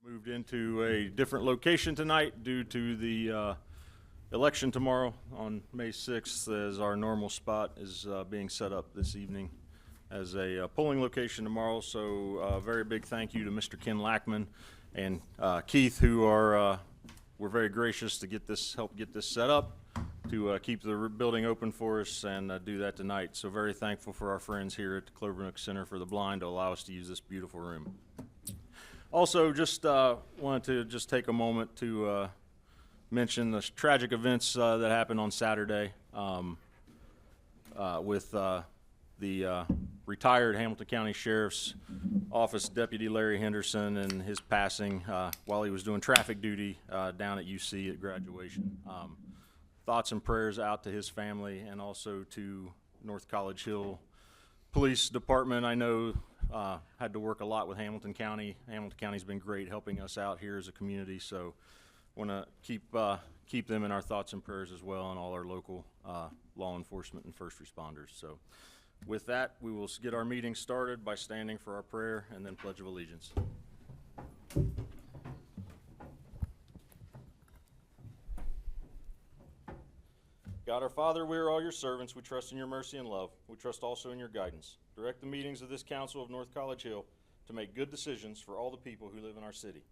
Moved into a different location tonight due to the election tomorrow on May 6th, as our normal spot is being set up this evening as a polling location tomorrow. So a very big thank you to Mr. Ken Lackman and Keith, who were very gracious to help get this set up, to keep the building open for us and do that tonight. So very thankful for our friends here at the Clovernook Center for the Blind to allow us to use this beautiful room. Also, just wanted to just take a moment to mention the tragic events that happened on Saturday with the retired Hamilton County Sheriff's Office Deputy Larry Henderson and his passing while he was doing traffic duty down at UC at graduation. Thoughts and prayers out to his family and also to North College Hill Police Department. I know had to work a lot with Hamilton County. Hamilton County's been great helping us out here as a community, so want to keep them in our thoughts and prayers as well, and all our local law enforcement and first responders. So with that, we will get our meeting started by standing for our prayer and then Pledge of Allegiance. God our Father, we are all your servants. We trust in your mercy and love. We trust also in your guidance. Direct the meetings of this council of North College Hill to make good decisions for all the people who live in our city.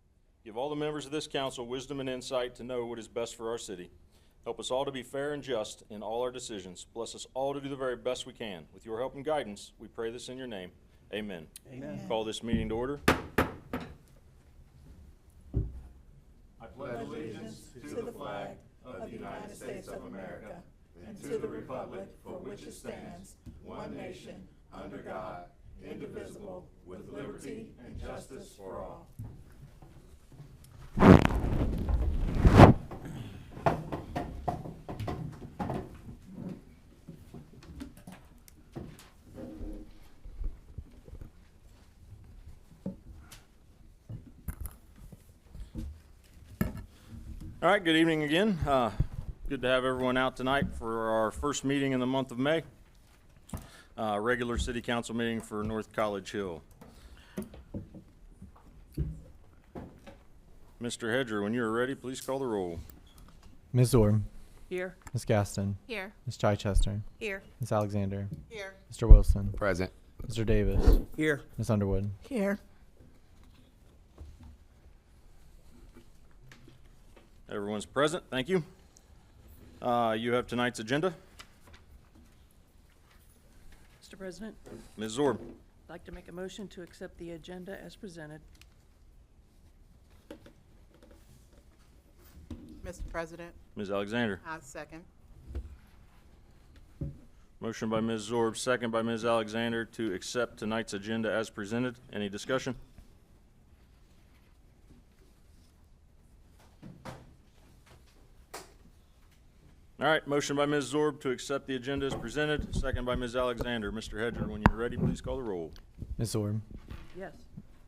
Give all the members of this council wisdom and insight to know what is best for our city. Help us all to be fair and just in all our decisions. Bless us all to do the very best we can. With your help and guidance, we pray this in your name. Amen. Amen. Call this meeting to order. I pledge allegiance to the flag of the United States of America and to the republic for which it stands, one nation, under God, indivisible, with liberty and justice for all. All right, good evening again. Good to have everyone out tonight for our first meeting in the month of May. Regular city council meeting for North College Hill. Mr. Hedger, when you are ready, please call the roll. Ms. Orr. Here. Ms. Gaston. Here. Ms. Chichester. Here. Ms. Alexander. Here. Mr. Wilson. Present. Mr. Davis. Here. Ms. Underwood. Here. Everyone's present. Thank you. You have tonight's agenda. Mr. President, Ms. Zorb. I'd like to make a motion to accept the agenda as presented. Mr. President, Ms. Alexander. I second. Motion by Ms. Zorb, second by Ms. Alexander to accept tonight's agenda as presented. Any discussion? All right, motion by Ms. Zorb to accept the agenda as presented, second by Ms. Alexander. Mr. Hedger, when you're ready, please call the roll. Ms. Orr. Yes.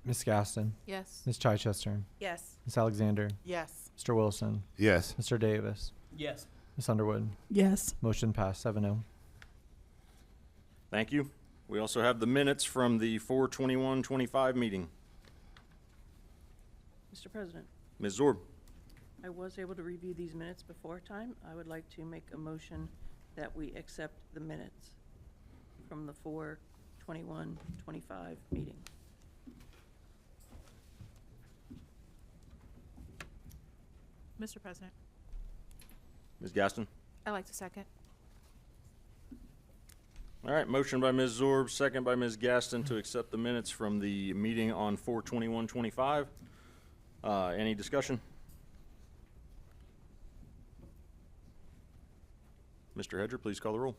Ms. Gaston. Yes. Ms. Chichester. Yes. Ms. Alexander. Yes. Mr. Wilson. Yes. Mr. Davis. Yes. Ms. Underwood. Yes. Motion passed 7-0. Thank you. We also have the minutes from the 4/21/25 meeting. Mr. President, Ms. Zorb. I was able to review these minutes before time. I would like to make a motion that we accept the minutes from the 4/21/25 meeting. Mr. President, Ms. Gaston. I'd like to second. All right, motion by Ms. Zorb, second by Ms. Gaston to accept the minutes from the meeting on 4/21/25. Any discussion? Mr. Hedger, please call the roll.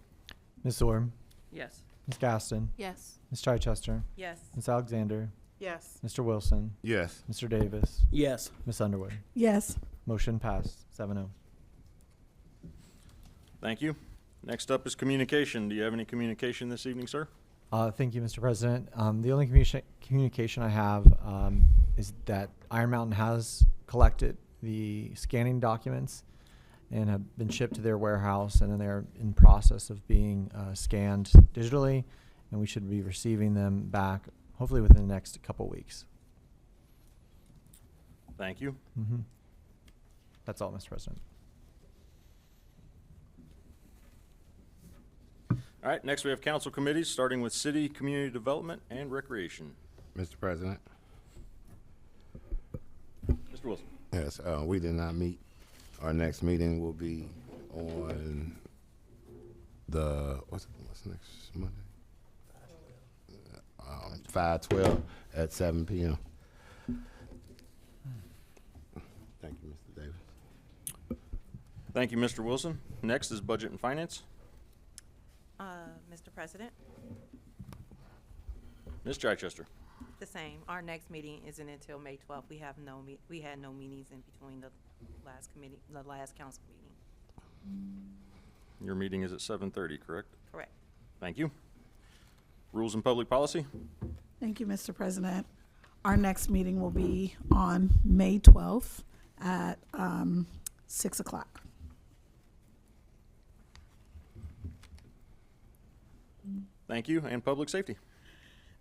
Ms. Orr. Yes. Ms. Gaston. Yes. Ms. Chichester. Yes. Ms. Alexander. Yes. Mr. Wilson. Yes. Mr. Davis. Yes. Ms. Underwood. Yes. Motion passed 7-0. Thank you. Next up is communication. Do you have any communication this evening, sir? Thank you, Mr. President. The only communication I have is that Iron Mountain has collected the scanning documents and have been shipped to their warehouse, and then they're in process of being scanned digitally, and we should be receiving them back hopefully within the next couple weeks. Thank you. That's all, Mr. President. All right, next we have council committees, starting with City, Community Development, and Recreation. Mr. President. Mr. Wilson. Yes, we did not meet. Our next meeting will be on what's next Monday? 5/12 at 7 p.m. Thank you, Mr. Davis. Thank you, Mr. Wilson. Next is Budget and Finance. Mr. President, Ms. Chichester. the same. Our next meeting isn't until May 12th. We had no meetings in between the last council meeting. Your meeting is at 7:30, correct? Correct. Thank you. Rules and Public Policy. Thank you, Mr. President. Our next meeting will be on May 12th at 6 o'clock. Thank you. And Public Safety.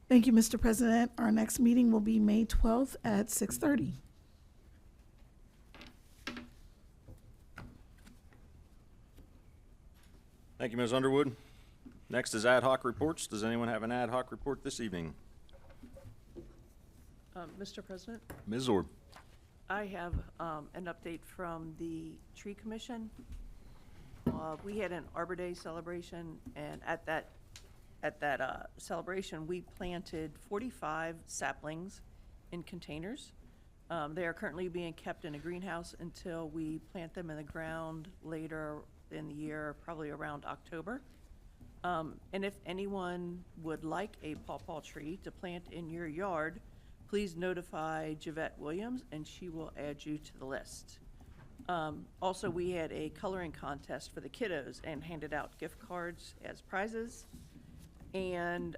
Thank you, Mr. President. Our next meeting will be May 12th at 6:30. Thank you, Ms. Underwood. Next is ad hoc reports. Does anyone have an ad hoc report this evening? Mr. President, Ms. Zorb. I have an update from the Tree Commission. We had an Arbor Day celebration, and at that celebration, we planted 45 saplings in containers. They are currently being kept in a greenhouse until we plant them in the ground later in the year, probably around October. And if anyone would like a pawpaw tree to plant in your yard, please notify Javette Williams, and she will add you to the list. Also, we had a coloring contest for the kiddos and handed out gift cards as prizes. And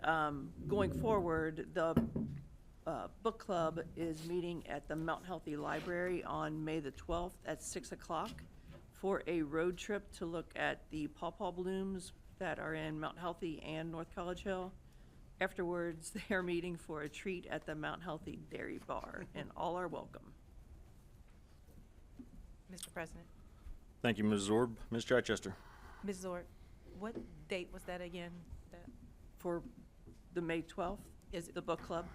going forward, the book club is meeting at the Mount Healthy Library on May the 12th at 6 o'clock for a road trip to look at the pawpaw blooms that are in Mount Healthy and North College Hill. Afterwards, they are meeting for a treat at the Mount Healthy Dairy Bar, and all are welcome. Mr. President, Thank you, Ms. Zorb. Ms. Chichester. Ms. Zork, what date was that again? That For the May 12th, is the book club,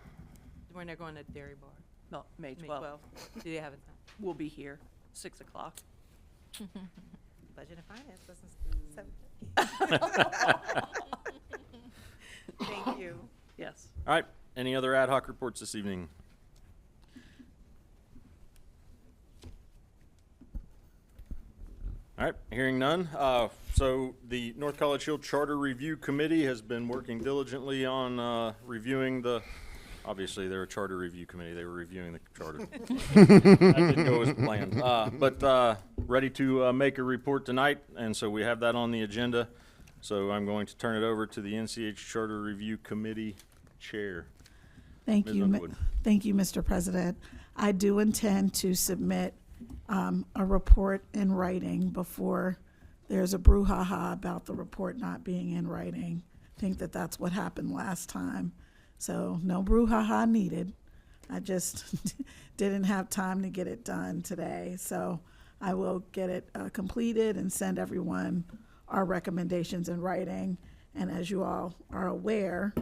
when they're going to Dairy Bar? no, May May 12th, Do they have a time? we'll be here, 6 o'clock. Budget and Finance, this is 7:30. Thank you. Yes. All right. Any other ad hoc reports this evening? All right, hearing none. So the North College Hill Charter Review Committee has been working diligently on reviewing obviously they're a charter review committee. They were reviewing the charter. That didn't go as planned. But ready to make a report tonight, and so we have that on the agenda. So I'm going to turn it over to the NCH Charter Review Committee Chair. Thank Ms. you. Underwood. Thank you, Mr. President. I do intend to submit a report in writing before there's a brouhaha about the report not being in writing. I think that that's what happened last time. So no brouhaha needed. I just didn't have time to get it done today. So I will get it completed and send everyone our recommendations in writing. And as you all are aware,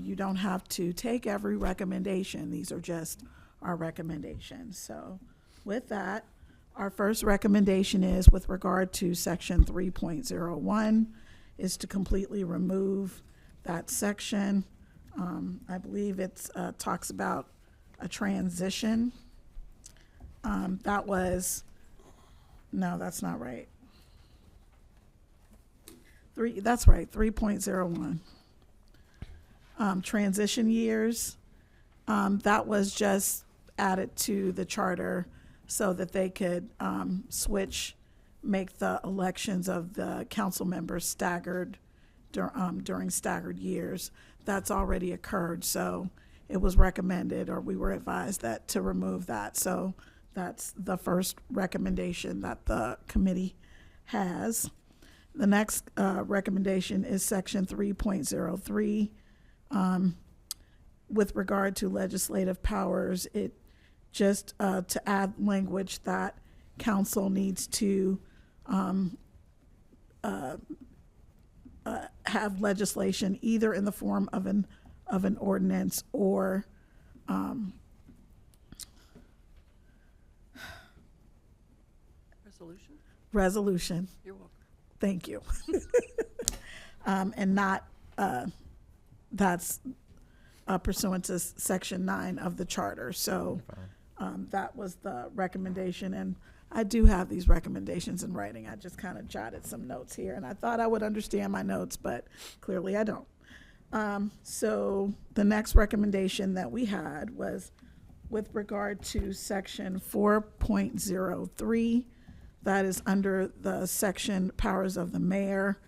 you don't have to take every recommendation. These are just our recommendations. So with that, our first recommendation is with regard to section 3.01 is to completely remove that section. I believe it talks about a transition. No, that's not right. That's right, 3.01. Transition years, that was just added to the charter so that they could make the elections of the council members staggered during staggered years. That's already occurred, so it was recommended, or we were advised to remove that. So that's the first recommendation that the committee has. The next recommendation is section 3.03. With regard to legislative powers, it just to add language that council needs to have legislation either in the form of an ordinance or resolution. You're welcome. Thank you. And not, that's pursuant to Section 9 of the Charter. So that was the recommendation. And I do have these recommendations in writing. I just kind of jotted some notes here. And I thought I would understand my notes, but clearly I don't. So the next recommendation that we had was with regard to Section 4.03. That is under the section Powers of the Mayor.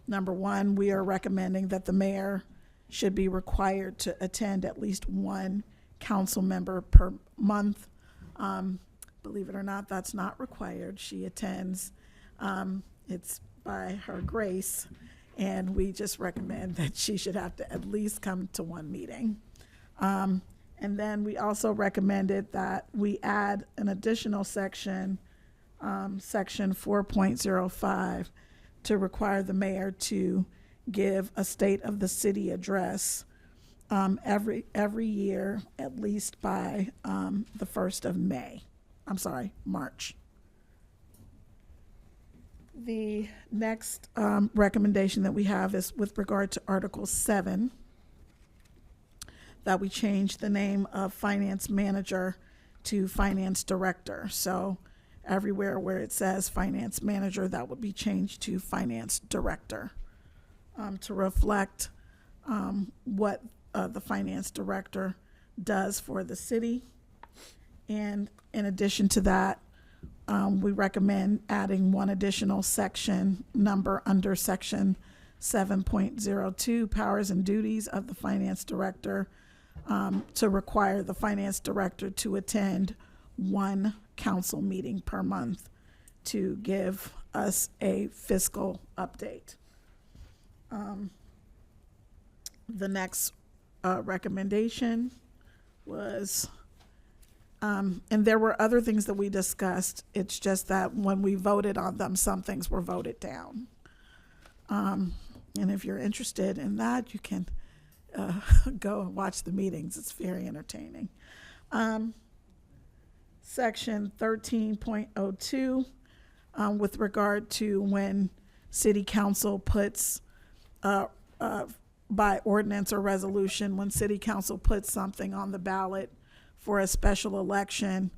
Number one, we are recommending that the mayor should be required to attend at least one council member per month. Believe it or not, that's not required. She attends. It's by her grace, and we just recommend that she should have to at least come to one meeting. And then we also recommended that we add an additional section, Section 4.05, to require the mayor to give a state of the city address every year, at least by the 1st of March. The next recommendation that we have is with regard to Article 7, that we change the name of finance manager to finance director. So everywhere where it says finance manager, that would be changed to finance director, to reflect what the finance director does for the city. And in addition to that, we recommend adding one additional section number under Section 7.02, powers and duties of the finance director, to require the finance director to attend one council meeting per month to give us a fiscal update. The next recommendation was, and there were other things that we discussed. It's just that when we voted on them, some things were voted down. And if you're interested in that, you can go and watch the meetings. It's very entertaining. Section 13.02, with regard to when city council puts, by ordinance or resolution, when city council puts something on the ballot for a special election,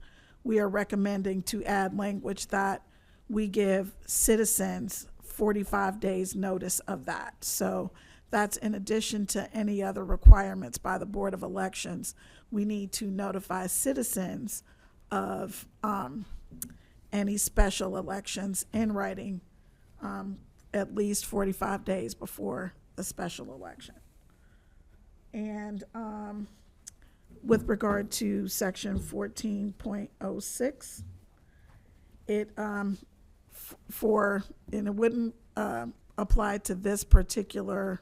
we are recommending to add language that we give citizens 45 days notice of that. So that's in addition to any other requirements by the Board of Elections. We need to notify citizens of any special elections in writing at least 45 days before the special election. And with regard to Section 14.06, it and it wouldn't apply to this particular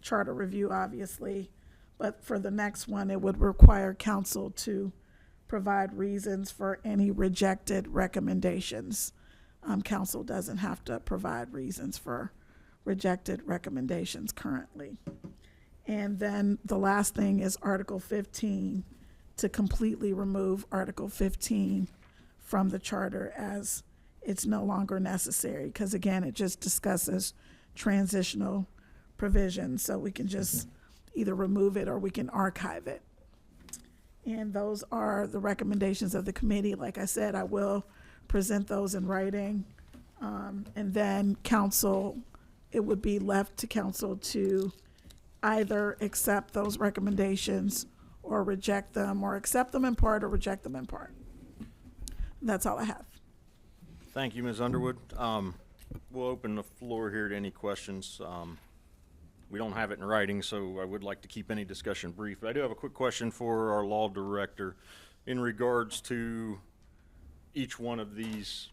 charter review, obviously, but for the next one, it would require council to provide reasons for any rejected recommendations. Council doesn't have to provide reasons for rejected recommendations currently. And then the last thing is Article 15, to completely remove Article 15 from the charter as it's no longer necessary, because again, it just discusses transitional provisions, so we can just either remove it or we can archive it. And those are the recommendations of the committee. Like I said, I will present those in writing. And then council, it would be left to council to either accept those recommendations or reject them, or accept them in part or reject them in part. That's all I have. Thank you, Ms. Underwood. We'll open the floor here to any questions. We don't have it in writing, so I would like to keep any discussion brief. But I do have a quick question for our law director in regards to each one of these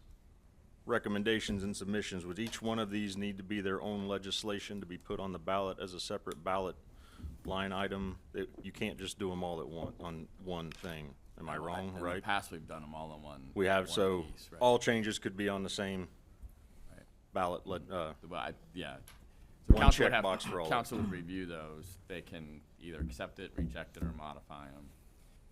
recommendations and submissions. Would each one of these need to be their own legislation to be put on the ballot as a separate ballot? line item, you can't just do them all at on one thing. Am I wrong, In the right? past, we've done them all in one. We have, one so piece, right. all changes could be on the same Right. ballot, Well, yeah. So One council would check box for all of Council would review those. They can either accept it, reject it, or modify them.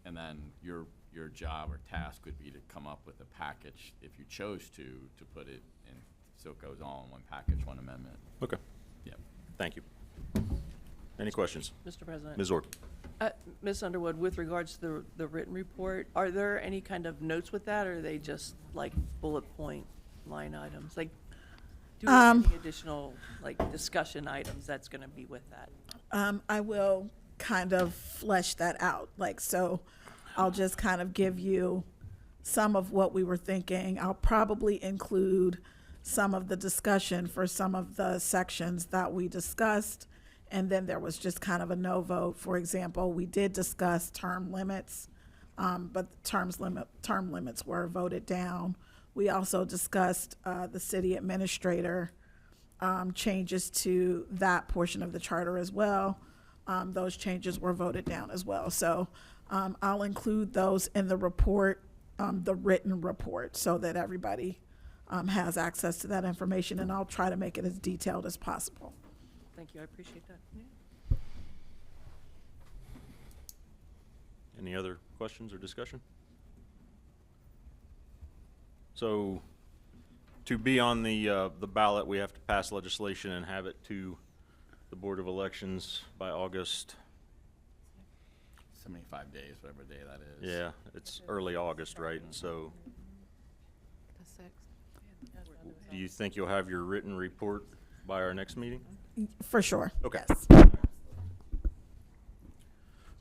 And then your job or task would be to come up with a package, if you chose to put it in, so it goes all in one package, one amendment. Okay, Yep. thank you. Any questions? Mr. President. Ms. Org? Ms. Underwood, with regards to the written report, are there any kind of notes with that, or are they just like bullet point line items? Like, do we have any additional, like, discussion items that's gonna be with that? I will kind of flesh that out. Like, so I'll just kind of give you some of what we were thinking. I'll probably include some of the discussion for some of the sections that we discussed. And then there was just kind of a no vote. For example, we did discuss term limits, but term limits were voted down. We also discussed the city administrator changes to that portion of the charter as well. Those changes were voted down as well. So I'll include those in the report, the written report, so that everybody has access to that information, and I'll try to make it as detailed as possible. Thank you, I appreciate that. Any other questions or discussion? So, to be on the ballot, we have to pass legislation and have it to the Board of Elections by August. 75 days, whatever day that is. Yeah, it's early August, right? So, The 6th. do you think you'll have your written report by our next meeting? For sure. Okay. Yes.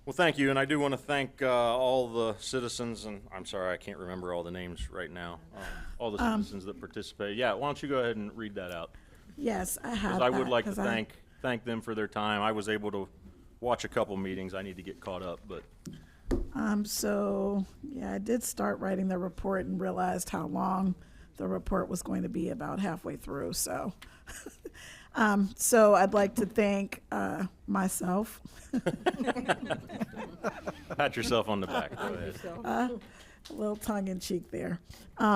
Well, thank you, and I do want to thank all the citizens, and I'm sorry I can't remember all the names right now, all the citizens that participated. Yeah, why don't you go ahead and read that out? Yes, I have Because I would that, like to 'cause I- thank them for their time. I was able to watch a couple meetings. I need to get caught up, but So, yeah, I did start writing the report and realized how long the report was going to be about halfway through, so. So I'd like to thank myself. pat yourself on the back. Go ahead. A little tongue in cheek there.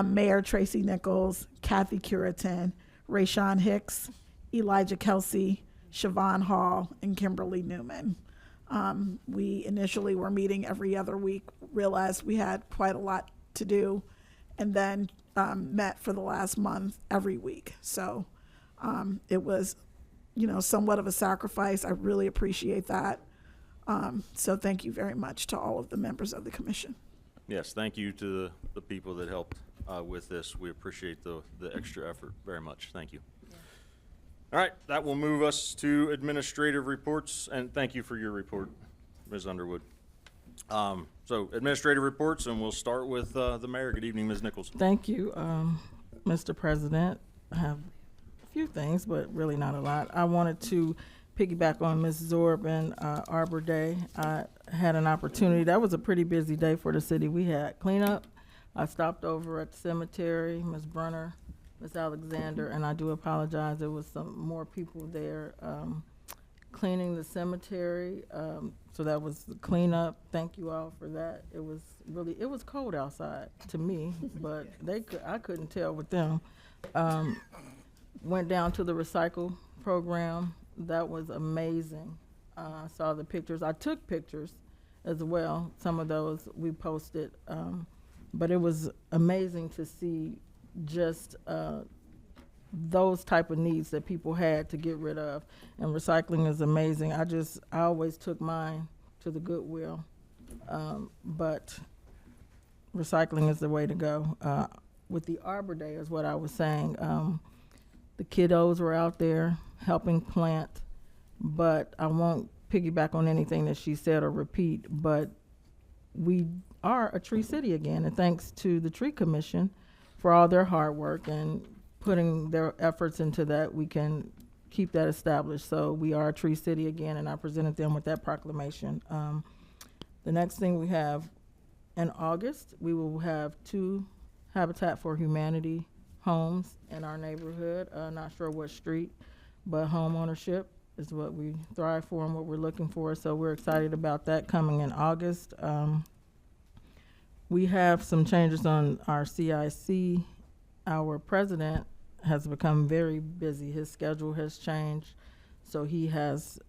Mayor Tracy Nichols, Kathy Curitan, Rayshawn Hicks, Elijah Kelsey, Siobhan Hall, and Kimberly Newman. We initially were meeting every other week, realized we had quite a lot to do, and then met for the last month every week. So it was, somewhat of a sacrifice. I really appreciate that. So thank you very much to all of the members of the commission. Yes, thank you to the people that helped with this. We appreciate the extra effort very much. Thank you. All right, that will move us to administrative reports, and thank you for your report, Ms. Underwood. So administrative reports, and we'll start with the mayor. Good evening, Ms. Nichols. Thank you, Mr. President. I have a few things, but really not a lot. I wanted to piggyback on Ms. Zorb and Arbor Day. I had an opportunity. That was a pretty busy day for the city. We had cleanup. I stopped over at the cemetery, Ms. Brunner, Ms. Alexander, and I do apologize. There was some more people there cleaning the cemetery. So that was the cleanup. Thank you all for that. It was cold outside to me, but I couldn't tell with them. Went down to the recycle program. That was amazing. I saw the pictures. I took pictures as well. Some of those we posted. But it was amazing to see just those type of needs that people had to get rid of. And recycling is amazing. I always took mine to the Goodwill. But recycling is the way to go. With the Arbor Day is what I was saying. The kiddos were out there helping plant, but I won't piggyback on anything that she said or repeat, but we are a tree city again, and thanks to the Tree Commission for all their hard work and putting their efforts into that, we can keep that established. So we are a tree city again, and I presented them with that proclamation. The next thing we have in August, we will have 2 Habitat for Humanity homes in our neighborhood. Not sure what street, but home ownership is what we thrive for and what we're looking for. So we're excited about that coming in August. We have some changes on our CIC. Our president has become very busy. His schedule has changed. So he has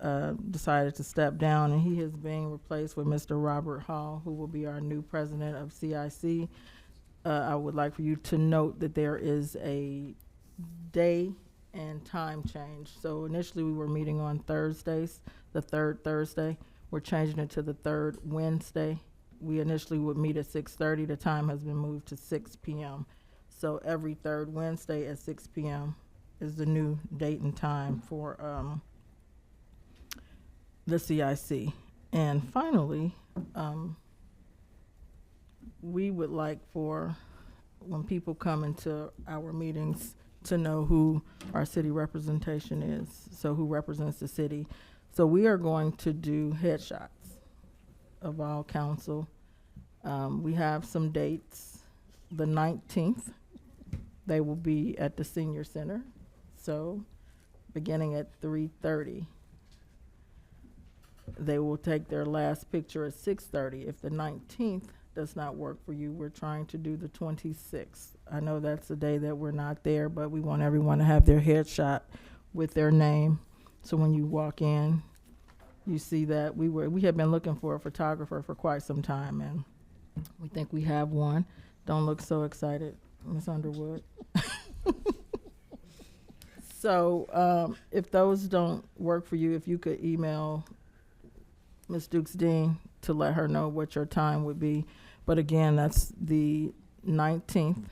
decided to step down, and he is being replaced with Mr. Robert Hall, who will be our new president of CIC. I would like for you to note that there is a day and time change. So initially we were meeting on Thursdays, the third Thursday. We're changing it to the third Wednesday. We initially would meet at 6:30. The time has been moved to 6 p.m. So every third Wednesday at 6 p.m. is the new date and time for the CIC. And finally, we would like for, when people come into our meetings, to know who our city representation is, so who represents the city. So we are going to do headshots of all council. We have some dates. The 19th, they will be at the senior center, so beginning at 3:30. They will take their last picture at 6:30. If the 19th does not work for you, we're trying to do the 26th. I know that's the day that we're not there, but we want everyone to have their headshot with their name. So when you walk in, you see that we have been looking for a photographer for quite some time, and we think we have one. Don't look so excited, Ms. Underwood. So if those don't work for you, if you could email Ms. Dukes-Dean to let her know what your time would be. But again, that's the 19th,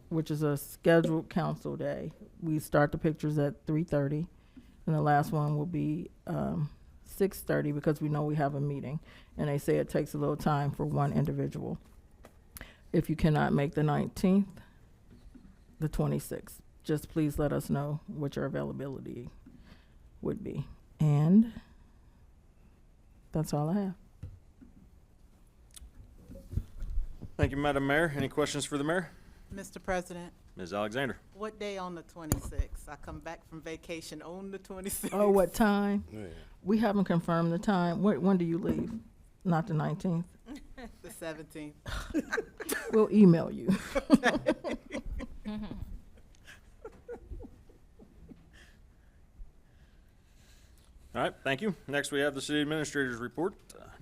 which is a scheduled council day. We start the pictures at 3:30, and the last one will be 6:30 because we know we have a meeting, and they say it takes a little time for one individual. If you cannot make the 19th, the 26th, just please let us know what your availability would be. And that's all I have. Thank you, Madam Mayor. Any questions for the mayor? Mr. President, Ms. Alexander? what day on the 26th? I come back from vacation on the 26th. Oh, what time? Yeah. We haven't confirmed the time. When do you leave? Not the 19th? The 17th. We'll email you. All right, thank you. Next, we have the city administrator's report.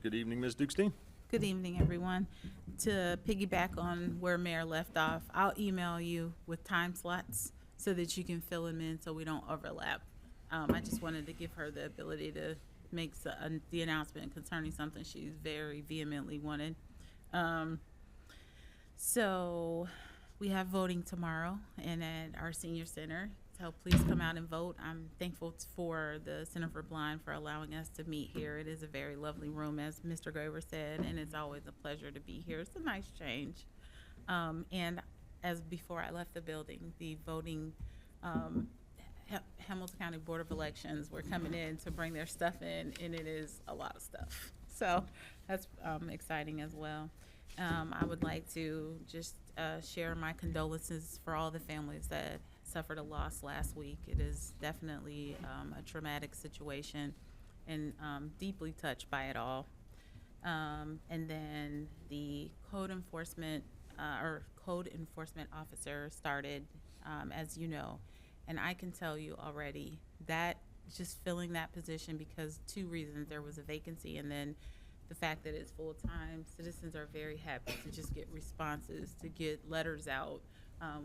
Good evening, Ms. Dukes-Dean. Good evening, everyone. To piggyback on where Mayor left off, I'll email you with time slots so that you can fill them in so we don't overlap. I just wanted to give her the ability to make the announcement concerning something she's very vehemently wanted. So we have voting tomorrow and at our senior center. So please come out and vote. I'm thankful for the Center for Blind for allowing us to meet here. It is a very lovely room, as Mr. Graver said, and it's always a pleasure to be here. It's a nice change. And as before I left the building, the voting, Hamilton County Board of Elections were coming in to bring their stuff in, and it is a lot of stuff. So that's exciting as well. I would like to just share my condolences for all the families that suffered a loss last week. It is definitely a traumatic situation, and deeply touched by it all. And then the code enforcement officer started, as you know, and I can tell you already that just filling that position, because two reasons: there was a vacancy, and then the fact that it's full-time. Citizens are very happy to just get responses, to get letters out.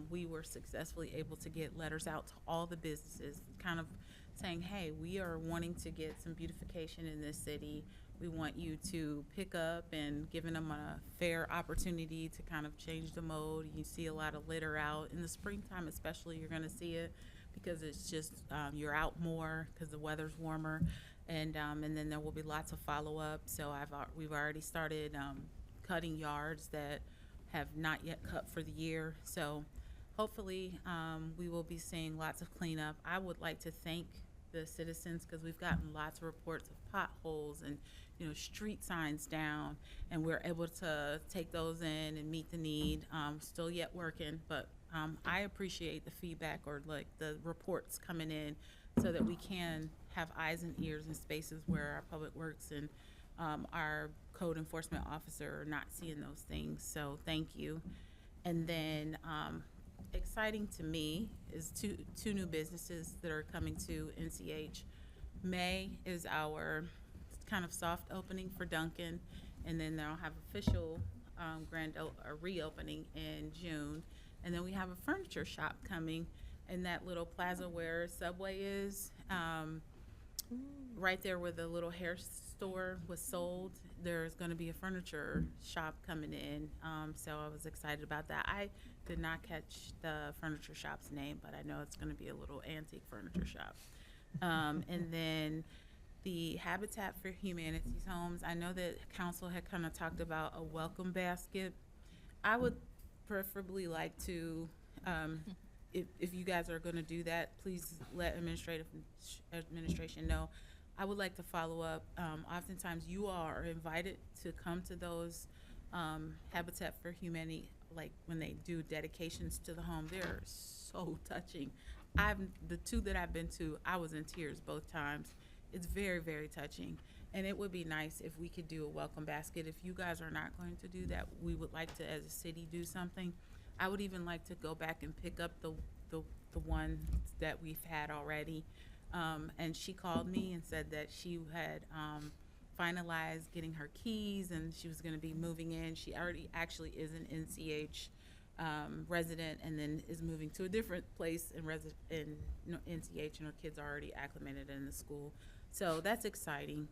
We were successfully able to get letters out to all the businesses, kind of saying, hey, we are wanting to get some beautification in this city. We want you to pick up, and giving them a fair opportunity to kind of change the mode. You see a lot of litter out. In the springtime especially, you're gonna see it because it's just, you're out more because the weather's warmer. And then there will be lots of follow-up. So we've already started cutting yards that have not yet cut for the year. So hopefully we will be seeing lots of cleanup. I would like to thank the citizens because we've gotten lots of reports of potholes and street signs down, and we're able to take those in and meet the need. Still yet working, but I appreciate the feedback or like the reports coming in so that we can have eyes and ears in spaces where our public works and our code enforcement officer are not seeing those things. So thank you. And then exciting to me is two new businesses that are coming to NCH. May is our kind of soft opening for Duncan, and then they'll have official reopening in June. And then we have a furniture shop coming in that little plaza where Subway is, right there where the little hair store was sold. There's going to be a furniture shop coming in, so I was excited about that. I did not catch the furniture shop's name, but I know it's going to be a little antique furniture shop. And then the Habitat for Humanity's homes. I know that council had kind of talked about a welcome basket. I would preferably like to, if you guys are going to do that, please let administration know. I would like to follow up. Oftentimes you all are invited to come to those Habitat for Humanity, like when they do dedications to the home. They're so touching. The two that I've been to, I was in tears both times. It's very, very touching. And it would be nice if we could do a welcome basket. If you guys are not going to do that, we would like to, as a city, do something. I would even like to go back and pick up the one that we've had already. And she called me and said that she had finalized getting her keys and she was going to be moving in. She already actually is an NCH resident, and then is moving to a different place in NCH, and her kids are already acclimated in the school. So that's exciting,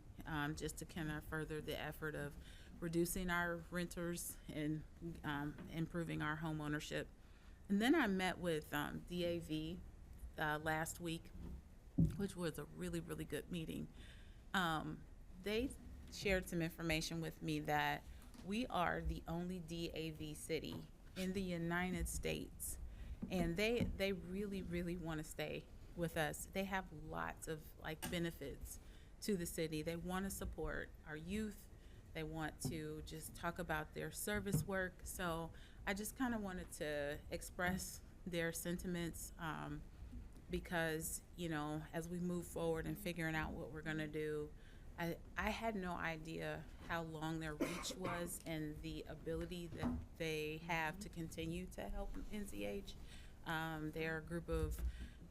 just to kind of further the effort of reducing our renters and improving our home ownership. And then I met with DAV last week, which was a really, really good meeting. They shared some information with me that we are the only DAV city in the United States, and they really, really want to stay with us. They have lots of benefits to the city. They want to support our youth. They want to just talk about their service work. So I just kind of wanted to express their sentiments, because, as we move forward and figuring out what we're going to do, I had no idea how long their reach was and the ability that they have to continue to help NCH. They're a group of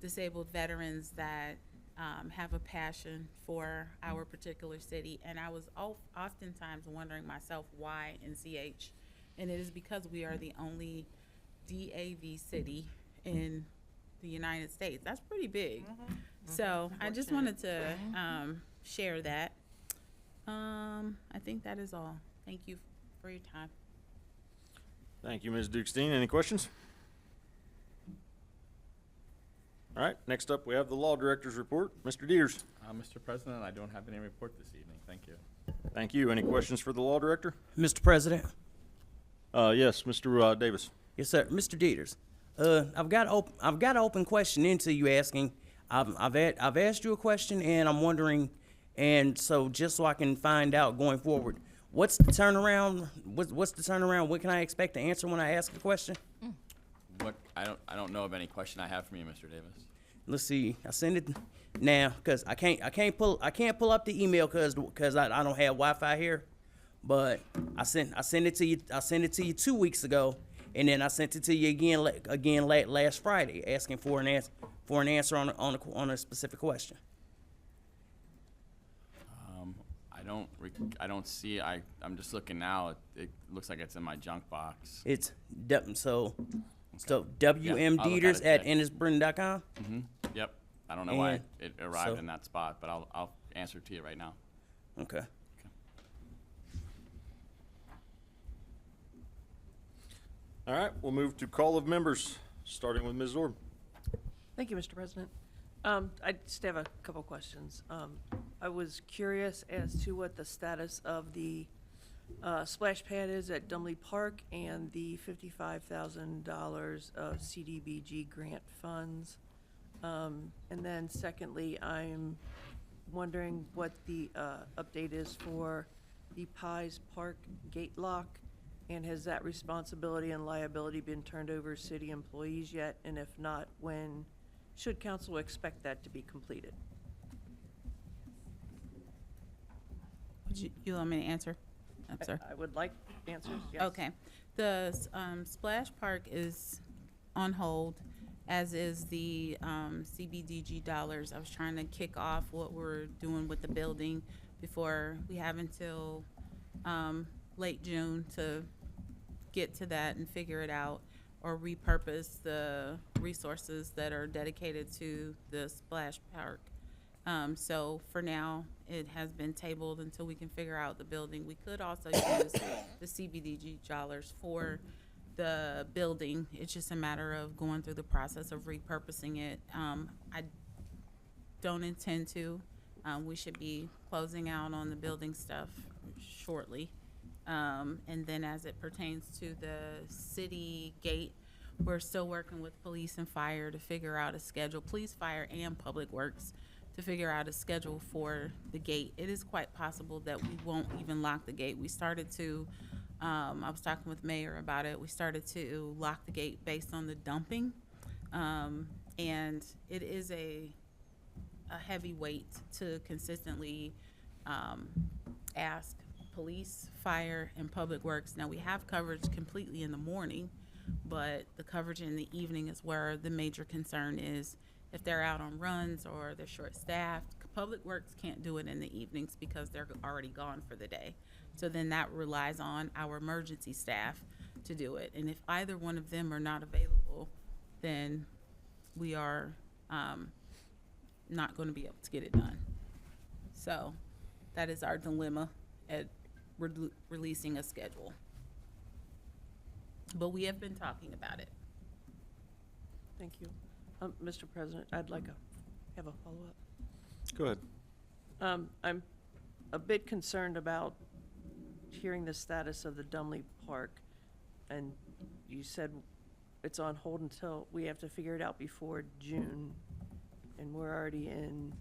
disabled veterans that have a passion for our particular city, and I was oftentimes wondering myself why NCH, and it is because we are the only DAV city in the United States. That's pretty big. So I just wanted to share that. I think that is all. Thank you for your time. Thank you, Ms. Dukestein. Any questions? All right, next up, we have the Law Director's report. Mr. Dieters. Mr. President, I don't have any report this evening. Thank you. Thank you. Any questions for the Law Director? Mr. President? Yes, Mr. Davis. Yes, sir. Mr. Dieters, I've got an open question into you asking. I've asked you a question, and I'm wondering, and so just so I can find out going forward, what's the turnaround? What's the turnaround? What can I expect to answer when I ask a question? I don't know of any question I have from you, Mr. Davis. Let's see. I send it now because I can't pull up the email because I don't have Wi-Fi here. But I sent it to you. I sent it to you 2 weeks ago, and then I sent it to you again last Friday, asking for an answer on a specific question. I don't see. I'm just looking now. It looks like it's in my junk box. It's so I'll WM look at Dieters it at today. ennisbritton.com. Yep. I don't know why And it arrived so- in that spot, but I'll answer to you right now. Okay. All right, we'll move to call of members, starting with Ms. Zorb. Thank you, Mr. President. I just have a couple questions. I was curious as to what the status of the splash pad is at Dumley Park and the $55,000 of CDBG grant funds. And then secondly, I'm wondering what the update is for the Pies Park gate lock, and has that responsibility and liability been turned over to city employees yet? And if not, when should council expect that to be completed? You want me to answer? I'm sorry. I would like answers, yes. Okay. The splash park is on hold, as is the CBDG dollars. I was trying to kick off what we're doing with the building before we have until late June to get to that and figure it out, or repurpose the resources that are dedicated to the splash park. So for now, it has been tabled until we can figure out the building. We could also use the CBDG dollars for the building. It's just a matter of going through the process of repurposing it. I don't intend to. We should be closing out on the building stuff shortly. And then as it pertains to the city gate, we're still working with police and fire to figure out a schedule, police, fire, and public works, to figure out a schedule for the gate. It is quite possible that we won't even lock the gate. We started to, I was talking with Mayor about it, we started to lock the gate based on the dumping. And it is a heavy weight to consistently ask police, fire, and public works. Now, we have coverage completely in the morning, but the coverage in the evening is where the major concern is. If they're out on runs or they're short-staffed, public works can't do it in the evenings because they're already gone for the day. So then that relies on our emergency staff to do it. And if either one of them are not available, then we are not going to be able to get it done. So that is our dilemma at releasing a schedule. But we have been talking about it. Thank you. Mr. President, I'd like have a follow-up. Go ahead. I'm a bit concerned about hearing the status of the Dumley Park, and you said it's on hold until we have to figure it out before June, and we're already in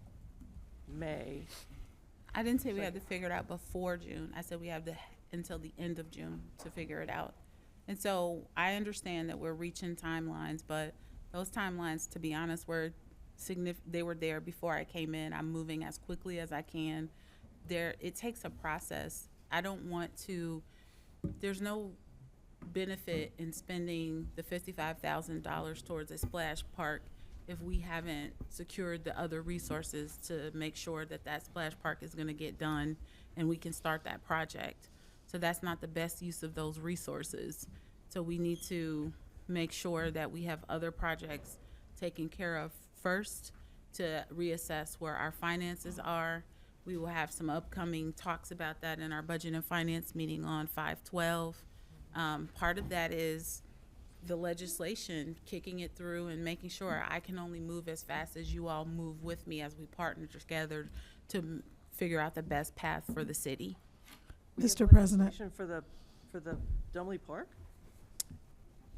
May. I didn't say we had to figure it out before June. I said we have until the end of June to figure it out. And so I understand that we're reaching timelines, but those timelines, to be honest, were they were there before I came in. I'm moving as quickly as I can. It takes a process. I don't want to, there's no benefit in spending the $55,000 towards a splash park if we haven't secured the other resources to make sure that that splash park is going to get done and we can start that project. So that's not the best use of those resources. So we need to make sure that we have other projects taken care of first to reassess where our finances are. We will have some upcoming talks about that in our budget and finance meeting on 5/12. Part of that is the legislation, kicking it through and making sure I can only move as fast as you all move with me as we partner together to figure out the best path for the city. Mr. President. Legislation for the Dumley Park?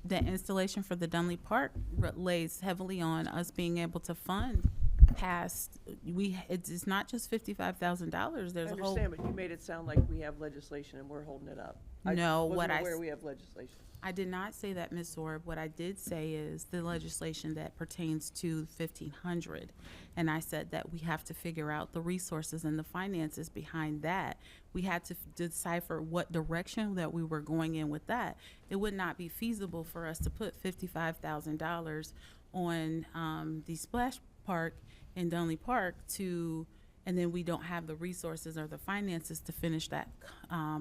The installation for the Dunley Park lays heavily on us being able to fund past, it's not just $55,000, there's a whole. I understand, but you made it sound like we have legislation and we're holding it up. No, what I I wasn't aware s- we have legislation. I did not say that, Ms. Zorb. What I did say is the legislation that pertains to 1,500. And I said that we have to figure out the resources and the finances behind that. We had to decipher what direction that we were going in with that. It would not be feasible for us to put $55,000 on the splash park in Dunley Park and then we don't have the resources or the finances to finish that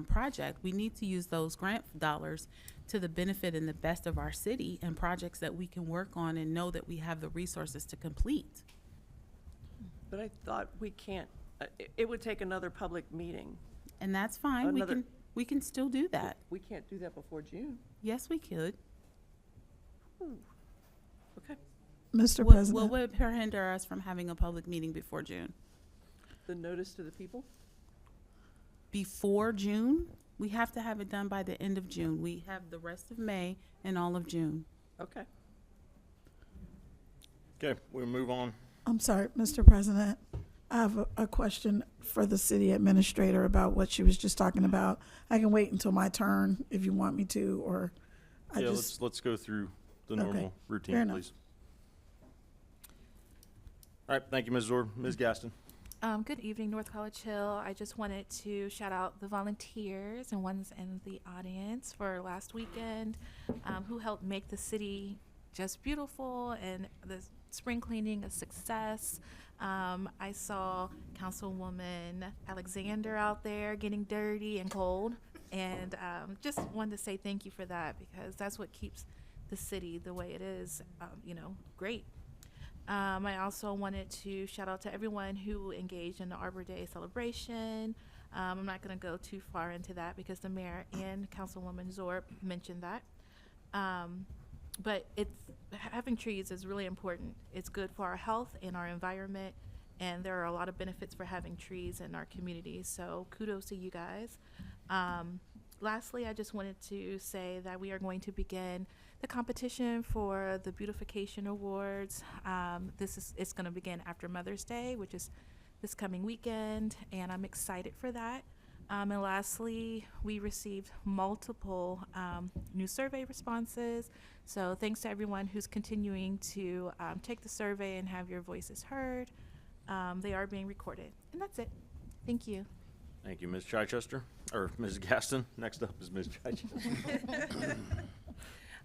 project. We need to use those grant dollars to the benefit and the best of our city and projects that we can work on and know that we have the resources to complete. But I thought we can't, it would take another public meeting. And that's fine. We can still do that. We can't do that before June. Yes, we could. Okay. Mr. What President. would hinder us from having a public meeting before June? The notice to the people? Before June? We have to have it done by the end of June. We have the rest of May and all of June. Okay. Okay, we'll move on. I'm sorry, Mr. President. I have a question for the city administrator about what she was just talking about. I can wait until my turn if you want me to, or Yeah, let's go through the normal fair routine, enough. please. All right, thank you, Ms. Zorb. Ms. Gaston. Good evening, North College Hill. I just wanted to shout out the volunteers and ones in the audience for last weekend who helped make the city just beautiful and the spring cleaning a success. I saw Councilwoman Alexander out there getting dirty and cold, and just wanted to say thank you for that, because that's what keeps the city the way it is, great. I also wanted to shout out to everyone who engaged in the Arbor Day celebration. I'm not going to go too far into that because the mayor and Councilwoman Zorp mentioned that. But having trees is really important. It's good for our health and our environment, and there are a lot of benefits for having trees in our community. So kudos to you guys. Lastly, I just wanted to say that we are going to begin the competition for the Beautification Awards. It's going to begin after Mother's Day, which is this coming weekend, and I'm excited for that. And lastly, we received multiple new survey responses. So thanks to everyone who's continuing to take the survey and have your voices heard. They are being recorded. And that's it. Thank you. Thank you, Ms. Chichester, or Ms. Gaston. Next up is Ms. Chichester.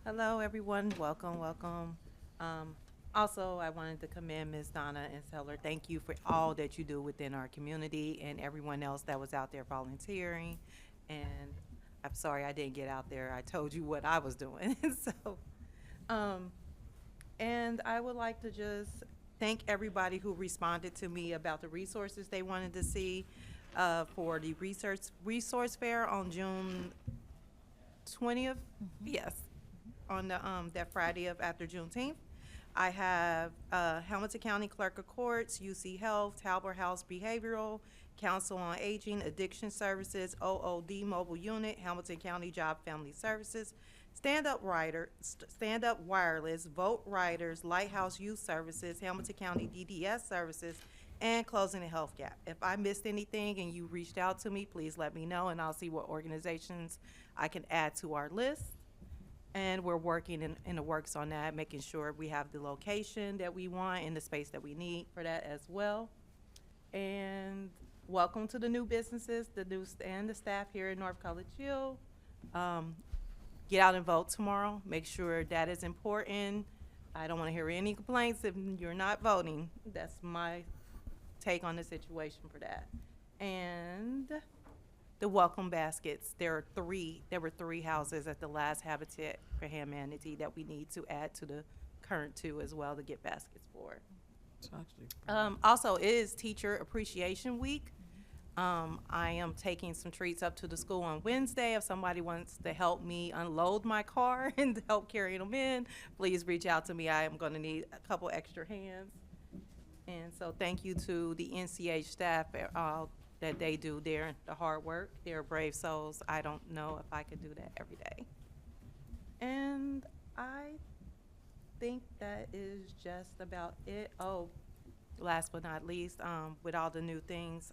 Hello, everyone. Welcome, welcome. Also, I wanted to commend Ms. Donna and Seller. Thank you for all that you do within our community and everyone else that was out there volunteering. And I'm sorry I didn't get out there. I told you what I was doing. And I would like to just thank everybody who responded to me about the resources they wanted to see for the resource fair on June 20th. Yes, on the that Friday of after Juneteenth. I have Hamilton County Clerk of Courts, UC Health, Talbot House Behavioral, Council on Aging, Addiction Services, OOD Mobile Unit, Hamilton County Job Family Services, Stand Up Wireless, Vote Riders, Lighthouse Youth Services, Hamilton County DDS Services, and Closing the Health Gap. If I missed anything and you reached out to me, please let me know, and I'll see what organizations I can add to our list. And we're working in the works on that, making sure we have the location that we want and the space that we need for that as well. And welcome to the new businesses, and the staff here at North College Hill. Get out and vote tomorrow. Make sure that is important. I don't want to hear any complaints if you're not voting. That's my take on the situation for that. And the welcome baskets. There were three houses at the last Habitat for Humanity that we need to add to the current two as well to get baskets for. Also, it is Teacher Appreciation Week. I am taking some treats up to the school on Wednesday. If somebody wants to help me unload my car and help carry them in, please reach out to me. I am going to need a couple extra hands. And so thank you to the NCH staff that they do the hard work. They're brave souls. I don't know if I could do that every day. And I think that is just about it. Oh, last but not least, with all the new things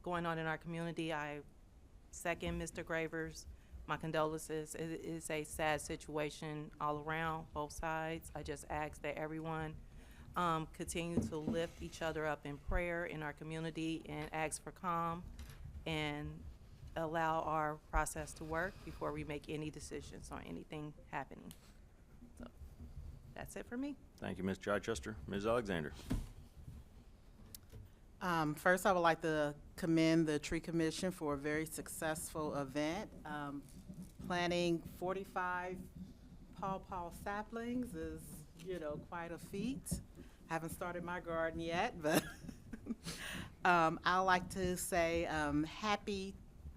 going on in our community, I second Mr. Gravers. My condolences. It is a sad situation all around, both sides. I just ask that everyone continue to lift each other up in prayer in our community and ask for calm and allow our process to work before we make any decisions on anything happening. So that's it for me. Thank you, Ms. Chichester. Ms. Alexander. First, I would like to commend the Tree Commission for a very successful event. Planting 45 pawpaw saplings is, quite a feat. I haven't started my garden yet, but I like to say happy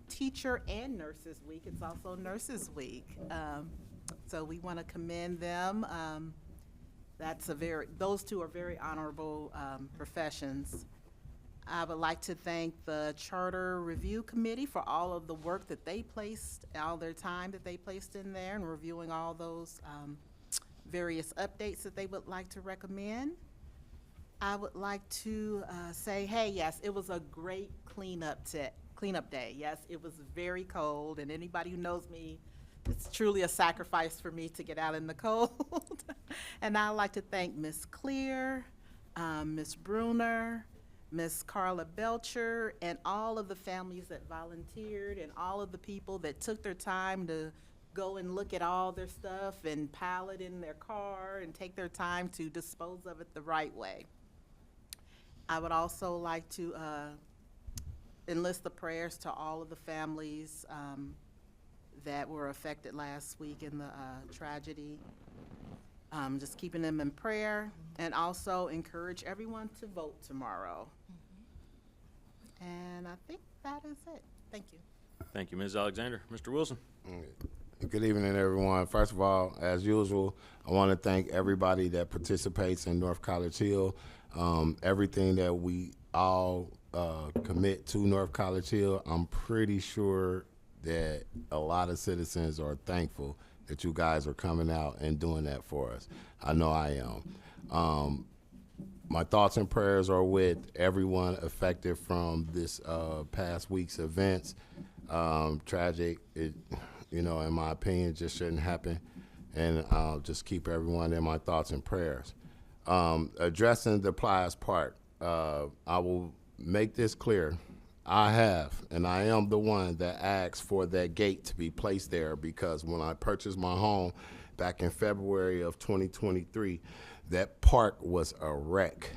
Teacher and Nurses Week. It's also Nurses Week. So we want to commend them. Those two are very honorable professions. I would like to thank the Charter Review Committee for all of the work that they placed, all their time that they placed in there and reviewing all those various updates that they would like to recommend. I would like to say, hey, yes, it was a great cleanup day. Yes, it was very cold, and anybody who knows me, it's truly a sacrifice for me to get out in the cold. And I'd like to thank Ms. Clear, Ms. Bruner, Miss Carla Belcher, and all of the families that volunteered, and all of the people that took their time to go and look at all their stuff and pile it in their car and take their time to dispose of it the right way. I would also like to enlist the prayers to all of the families that were affected last week in the tragedy. Just keeping them in prayer, and also encourage everyone to vote tomorrow. And I think that is it. Thank you. Thank you, Ms. Alexander. Mr. Wilson? Good evening, everyone. First of all, as usual, I want to thank everybody that participates in North College Hill. Everything that we all commit to North College Hill, I'm pretty sure that a lot of citizens are thankful that you guys are coming out and doing that for us. I know I am. My thoughts and prayers are with everyone affected from this past week's events. Tragic, it, in my opinion, just shouldn't happen. And I'll just keep everyone in my thoughts and prayers. Addressing the Plies Park, I will make this clear. I have, and I am the one that asked for that gate to be placed there, because when I purchased my home back in February of 2023, that park was a wreck.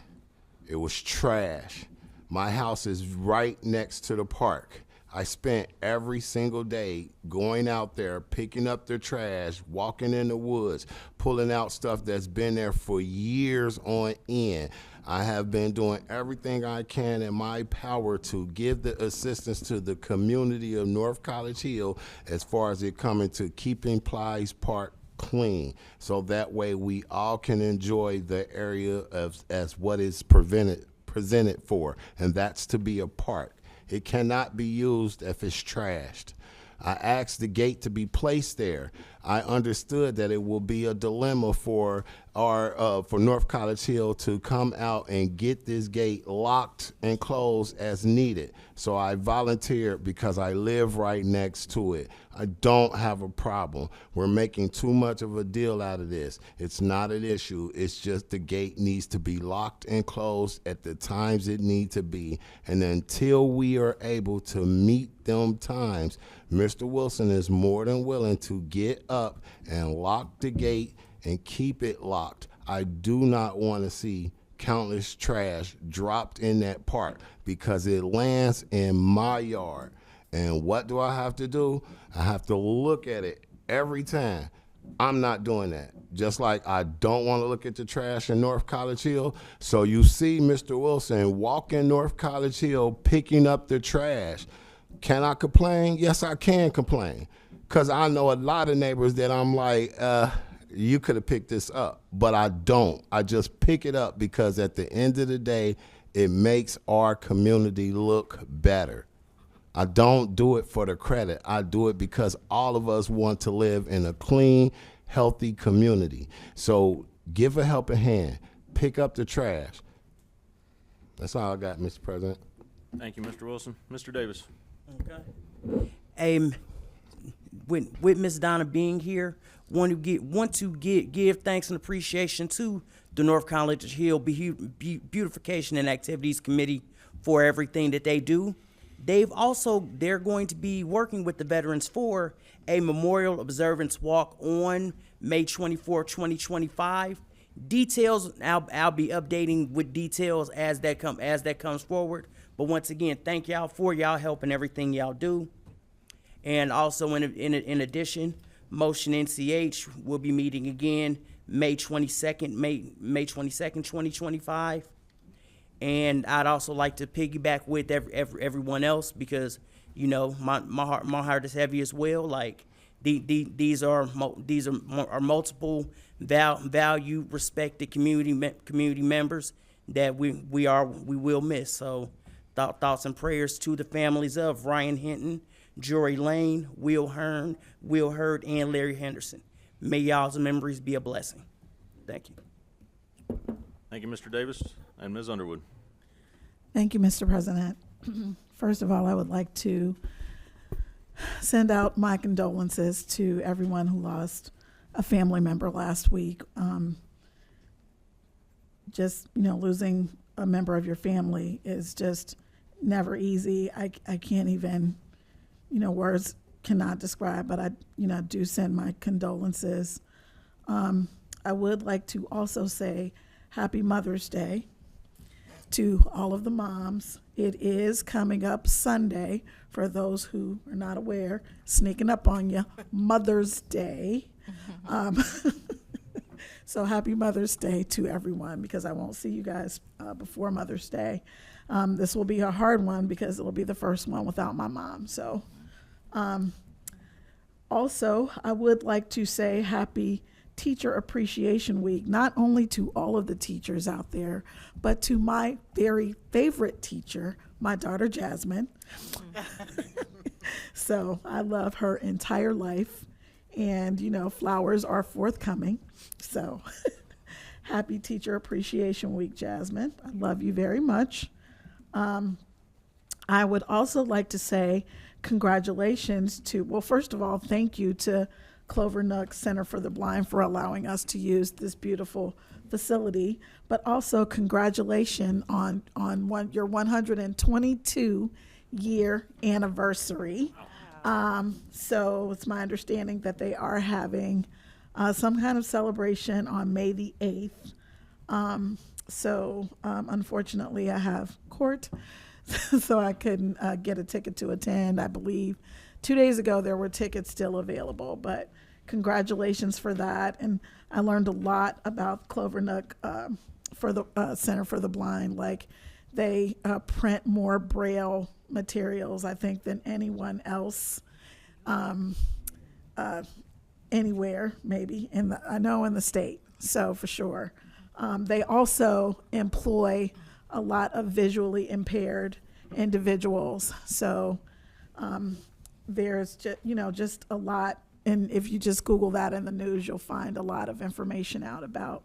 It was trash. My house is right next to the park. I spent every single day going out there, picking up the trash, walking in the woods, pulling out stuff that's been there for years on end. I have been doing everything I can in my power to give the assistance to the community of North College Hill as far as it coming to keeping Plies Park clean, so that way we all can enjoy the area as what is presented for, and that's to be a park. It cannot be used if it's trashed. I asked the gate to be placed there. I understood that it will be a dilemma for North College Hill to come out and get this gate locked and closed as needed. So I volunteered because I live right next to it. I don't have a problem. We're making too much of a deal out of this. It's not an issue. It's just the gate needs to be locked and closed at the times it needs to be. And until we are able to meet them times, Mr. Wilson is more than willing to get up and lock the gate and keep it locked. I do not want to see countless trash dropped in that park, because it lands in my yard. And what do I have to do? I have to look at it every time. I'm not doing that. Just like I don't want to look at the trash in North College Hill. So you see Mr. Wilson walking North College Hill picking up the trash. Can I complain? Yes, I can complain. Because I know a lot of neighbors that I'm like, you could have picked this up. But I don't. I just pick it up because at the end of the day, it makes our community look better. I don't do it for the credit. I do it because all of us want to live in a clean, healthy community. So give a helping hand. Pick up the trash. That's all I got, Mr. President. Thank you, Mr. Wilson. Mr. Davis? Okay. With Ms. Donna being here, want to give thanks and appreciation to the North College Hill Beautification and Activities Committee for everything that they do. They're going to be working with the veterans for a memorial observance walk on May 24, 2025. Details, I'll be updating with details as that comes forward. But once again, thank y'all for y'all help and everything y'all do. And also in addition, Motion NCH will be meeting again May 22nd, 2025. And I'd also like to piggyback with everyone else, because my heart is heavy as well. Like these are multiple value respected community members that we will miss. So thoughts and prayers to the families of Ryan Hinton, Jory Lane, Will Hurd, and Larry Henderson. May y'all's memories be a blessing. Thank you. Thank you, Mr. Davis. And Ms. Underwood? Thank you, Mr. President. First of all, I would like to send out my condolences to everyone who lost a family member last week. Losing a member of your family is just never easy. I can't even, words cannot describe, but I, do send my condolences. I would like to also say Happy Mother's Day to all of the moms. It is coming up Sunday, for those who are not aware, sneaking up on you, Mother's Day. So happy Mother's Day to everyone, because I won't see you guys before Mother's Day. This will be a hard one because it will be the first one without my mom. So also, I would like to say happy Teacher Appreciation Week, not only to all of the teachers out there, but to my very favorite teacher, my daughter Jasmine. So I love her entire life, and flowers are forthcoming. So happy Teacher Appreciation Week, Jasmine. I love you very much. I would also like to say congratulations to, well, first of all, thank you to Clover Nook Center for the Blind for allowing us to use this beautiful facility, but also congratulations on your 122 year anniversary. So it's my understanding that they are having some kind of celebration on May the 8th. Unfortunately, I have court, so I couldn't get a ticket to attend. I believe 2 days ago there were tickets still available, but congratulations for that. And I learned a lot about Clover Nook for the Center for the Blind. Like, they print more Braille materials, I think, than anyone else anywhere, maybe in the state. So for sure. They also employ a lot of visually impaired individuals. So there's just a lot. And if you just Google that in the news, you'll find a lot of information out about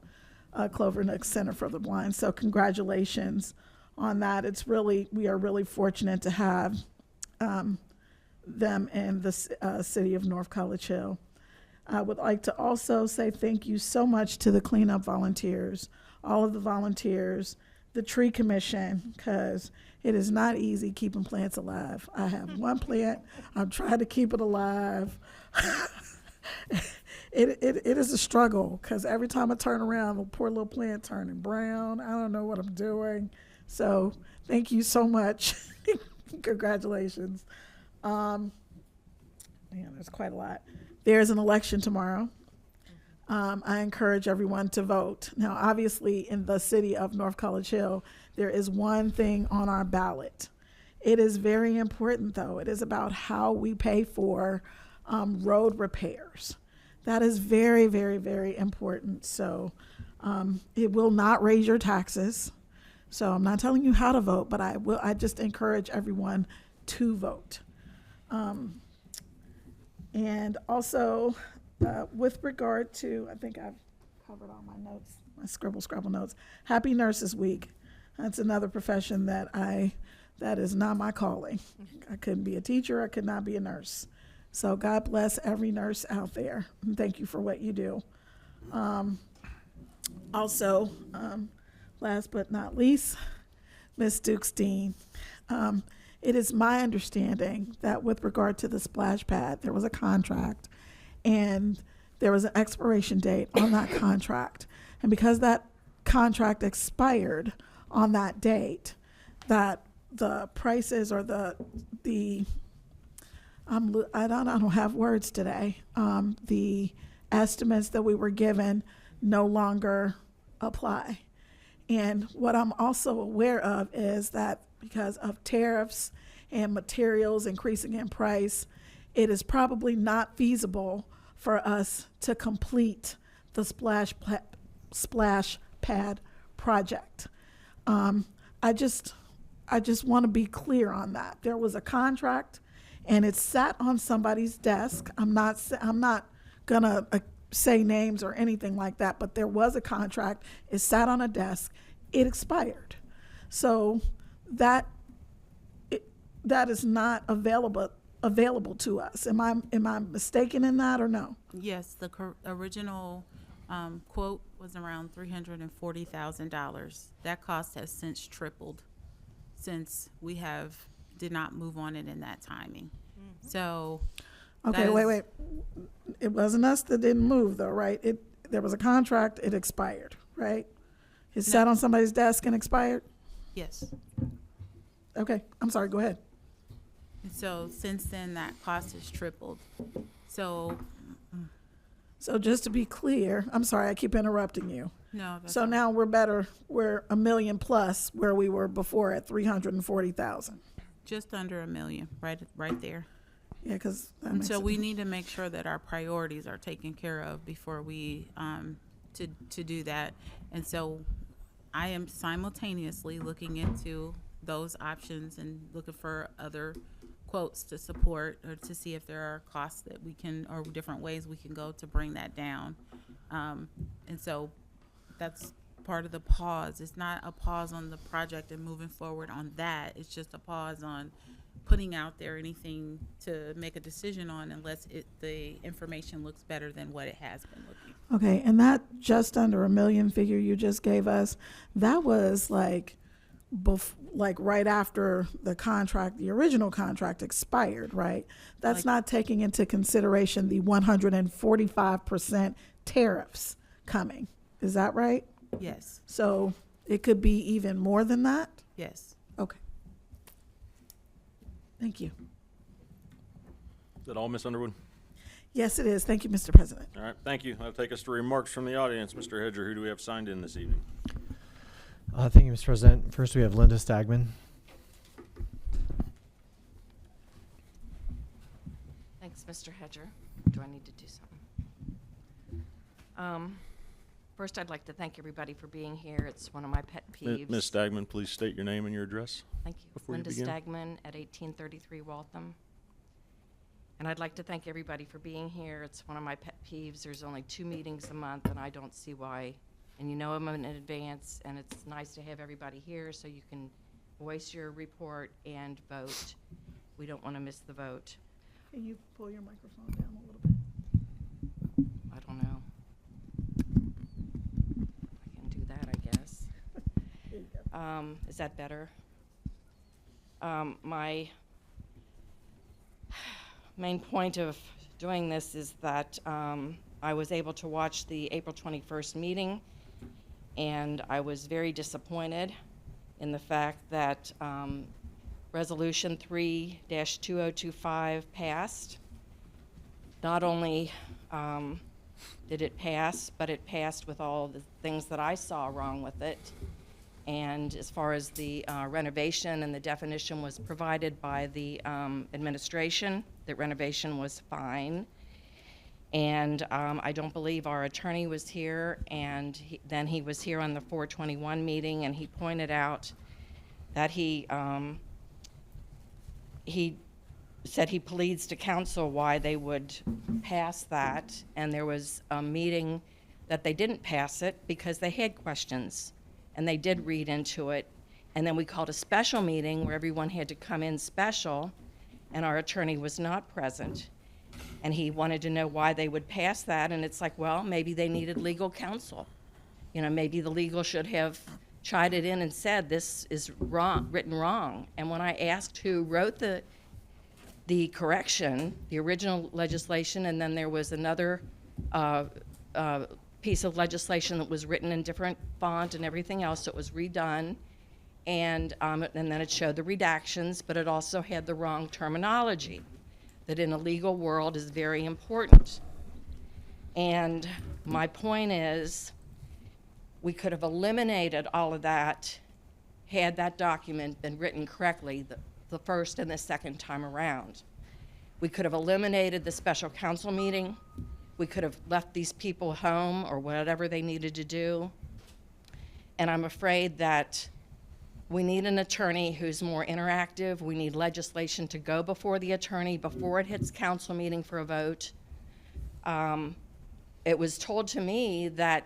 Clover Nook Center for the Blind. So congratulations on that. We are really fortunate to have them in the city of North College Hill. I would like to also say thank you so much to the cleanup volunteers, all of the volunteers, the tree commission, because it is not easy keeping plants alive. I have one plant. I'm trying to keep it alive. It is a struggle, because every time I turn around, the poor little plant turning brown. I don't know what I'm doing. So thank you so much. Congratulations. Man, there's quite a lot. There's an election tomorrow. I encourage everyone to vote. Now, obviously, in the city of North College Hill, there is one thing on our ballot. It is very important, though. It is about how we pay for road repairs. That is very, very, very important. So it will not raise your taxes. So I'm not telling you how to vote, but I just encourage everyone to vote. And also, with regard to, I think I've covered all my notes, my scribble notes. Happy Nurses Week. That's another profession that is not my calling. I couldn't be a teacher. I could not be a nurse. So God bless every nurse out there. And thank you for what you do. Also, last but not least, Ms. Dukes-Dean. It is my understanding that with regard to the splash pad, there was a contract and there was an expiration date on that contract. And because that contract expired on that date, that the prices or I don't have words today. The estimates that we were given no longer apply. And what I'm also aware of is that because of tariffs and materials increasing in price, it is probably not feasible for us to complete the splash pad project. I just want to be clear on that. There was a contract, and it sat on somebody's desk. I'm not gonna say names or anything like that, but there was a contract. It sat on a desk. It expired. So that is not available to us. Am I mistaken in that or no? Yes, the original Quote was around $340,000. That cost has since tripled since we did not move on it in that timing. So. Okay, that wait, is- wait. It wasn't us that didn't move though, right? There was a contract, it expired, right? It sat on somebody's desk and expired? Yes. Okay, I'm sorry, go ahead. And so since then, that cost has tripled. So, So just to be clear, I'm sorry, I keep interrupting you. no. that's So all right. now we're better, we're $1 million plus where we were before at 340,000. Just under $1 million, right there. Yeah, because that And makes so it- we need to make sure that our priorities are taken care of before we, to do that. And so I am simultaneously looking into those options and looking for other quotes to support or to see if there are costs that we can, or different ways we can go to bring that down. And so that's part of the pause. It's not a pause on the project and moving forward on that. It's just a pause on putting out there anything to make a decision on unless the information looks better than what it has been looking. Okay, and that just under $1 million figure you just gave us, that was like right after the contract, the original contract expired, right? That's Like- not taking into consideration the 145% tariffs coming. Is that right? Yes, So it could be even more than that? yes. Okay. Thank you. Is that all, Ms. Underwood? Yes, it is. Thank you, Mr. President. All right, thank you. That'll take us to remarks from the audience. Mr. Hedger, who do we have signed in this evening? Thank you, Mr. President. First, we have Linda Stagman. Thanks, Mr. Hedger. Do I need to do something? First, I'd like to thank everybody for being here. It's one of my pet peeves. Ms. Stagman, please state your name and your address. Thank you. before you Linda begin. Stagman at 1833 Waltham. And I'd like to thank everybody for being here. It's one of my pet peeves. There's only 2 meetings a month, and I don't see why. And you know them in advance, and it's nice to have everybody here so you can voice your report and vote. We don't want to miss the vote. Can you pull your microphone down a little bit? I don't know. I can do that, I guess. There you go. Is that better? My main point of doing this is that I was able to watch the April 21st meeting, and I was very disappointed in the fact that Resolution 3-2025 passed. Not only did it pass, but it passed with all the things that I saw wrong with it. And as far as the renovation, and the definition was provided by the administration, that renovation was fine. And I don't believe our attorney was here, and then he was here on the 421 meeting, and he pointed out that he said he pleads to council why they would pass that, and there was a meeting that they didn't pass it because they had questions, and they did read into it. And then we called a special meeting where everyone had to come in special, and our attorney was not present. And he wanted to know why they would pass that, and it's like, well, maybe they needed legal counsel. You know, maybe the legal should have chided in and said, this is wrong, written wrong. And when I asked who wrote the correction, the original legislation, and then there was another piece of legislation that was written in different font and everything else, so it was redone. And then it showed the redactions, but it also had the wrong terminology that in a legal world is very important. And my point is, we could have eliminated all of that had that document been written correctly the first and the second time around. We could have eliminated the special council meeting. We could have left these people home or whatever they needed to do. And I'm afraid that we need an attorney who's more interactive. We need legislation to go before the attorney, before it hits council meeting for a vote. It was told to me that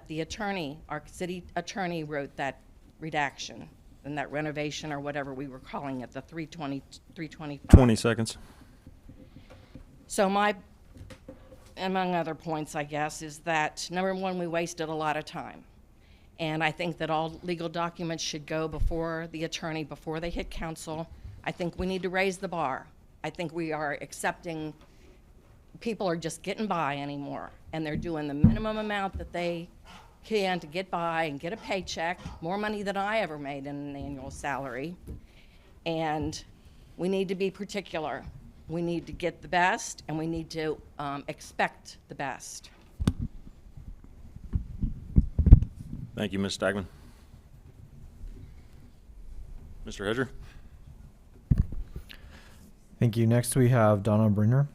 the attorney, our city attorney, wrote that redaction and that renovation or whatever we were calling it, the 325. 20 seconds. So my among other points, I guess, is that, number one, we wasted a lot of time. And I think that all legal documents should go before the attorney, before they hit council. I think we need to raise the bar. I think we are accepting, people are just getting by anymore, and they're doing the minimum amount that they can to get by and get a paycheck, more money than I ever made in an annual salary. And we need to be particular. We need to get the best, and we need to expect the best. Thank you, Ms. Stagman. Mr. Hedger? Thank you. Next, we have Donna Brunner.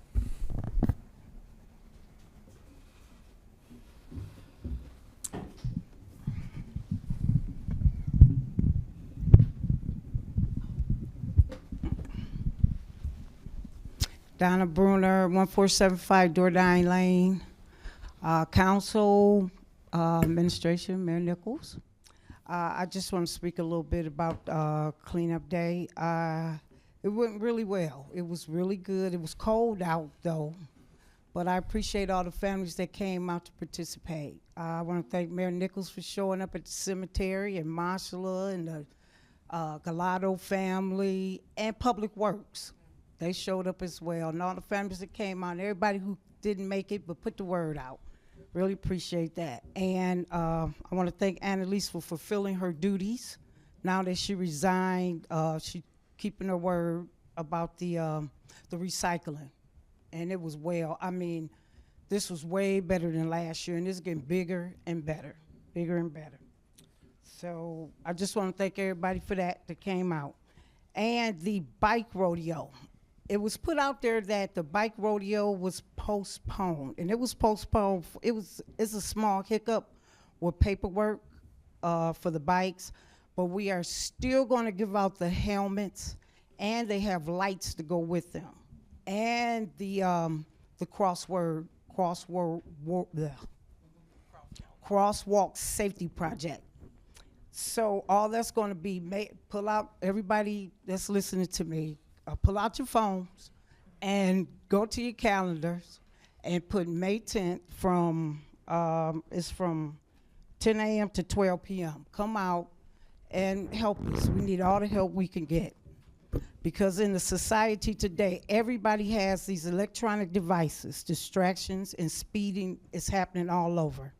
Donna Brunner, 1475 Dordyne Lane. Council, Administration, Mayor Nichols. I just want to speak a little bit about cleanup day. It went really well. It was really good. It was cold out though, but I appreciate all the families that came out to participate. I want to thank Mayor Nichols for showing up at the cemetery, and Marshalla and the Gallardo family and Public Works. They showed up as well, and all the families that came out, and everybody who didn't make it but put the word out. Really appreciate that. And I want to thank Annalise for fulfilling her duties. Now that she resigned, she keeping her word about the recycling, and it was well. I mean, this was way better than last year, and it's getting bigger and better, bigger and better. So I just want to thank everybody for that came out. And the bike rodeo. It was put out there that the bike rodeo was postponed, and it was postponed. It's a small hiccup with paperwork for the bikes, but we are still going to give out the helmets, and they have lights to go with them, and the crosswalk safety project. So all that's going to be pull out, everybody that's listening to me, pull out your phones and go to your calendars and put May 10th it's from 10 a.m. to 12 p.m. Come out and help us. We need all the help we can get. Because in the society today, everybody has these electronic devices, distractions, and speeding is happening all over.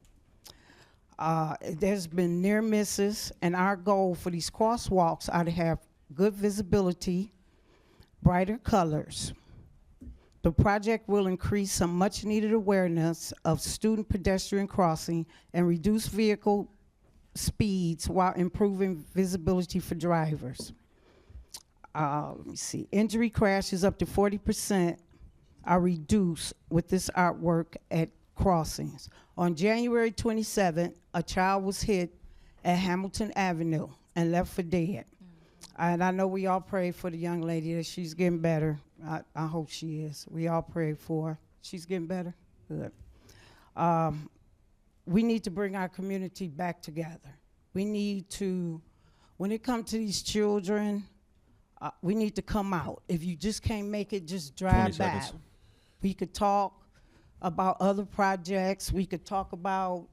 There's been near misses, and our goal for these crosswalks are to have good visibility, brighter colors. The project will increase some much needed awareness of student pedestrian crossing and reduce vehicle speeds while improving visibility for drivers. Let me see, injury crashes up to 40% are reduced with this artwork at crossings. On January 27th, a child was hit at Hamilton Avenue and left for dead. And I know we all pray for the young lady that she's getting better. I hope she is. We all pray for her. She's getting better? Good. We need to bring our community back together. We need to, when it comes to these children, we need to come out. If you just can't make it, just drive back. seconds. We could talk about other projects. We could talk about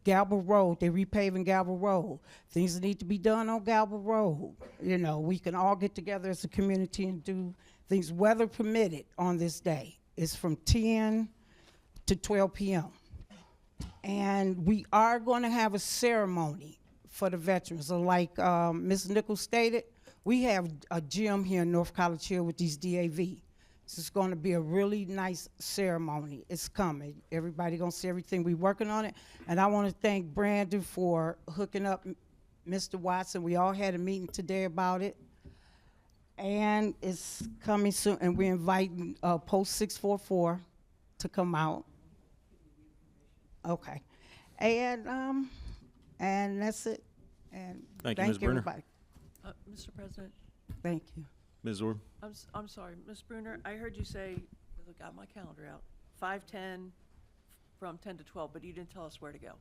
Galba Road. They're repaving Galba Road. Things that need to be done on Galba Road. You know, we can all get together as a community and do things, weather permitted, on this day. It's from 10 to 12 p.m. And we are going to have a ceremony for the veterans. So like Ms. Nichols stated, we have a gym here in North College Hill with these DAV. This is going to be a really nice ceremony. It's coming. Everybody going to see everything. We're working on it. And I want to thank Brandon for hooking up Mr. Watson. We all had a meeting today about it. And it's coming soon. And we're inviting Post 644 to come out. Okay. And that's it. And Thank you, Ms. Brunner. everybody. Mr. President, Thank you. Ms. Orb? I'm sorry, Ms. Bruner, I heard you say, I got my calendar out, 5:10 from 10 to 12, but you didn't tell us where to go.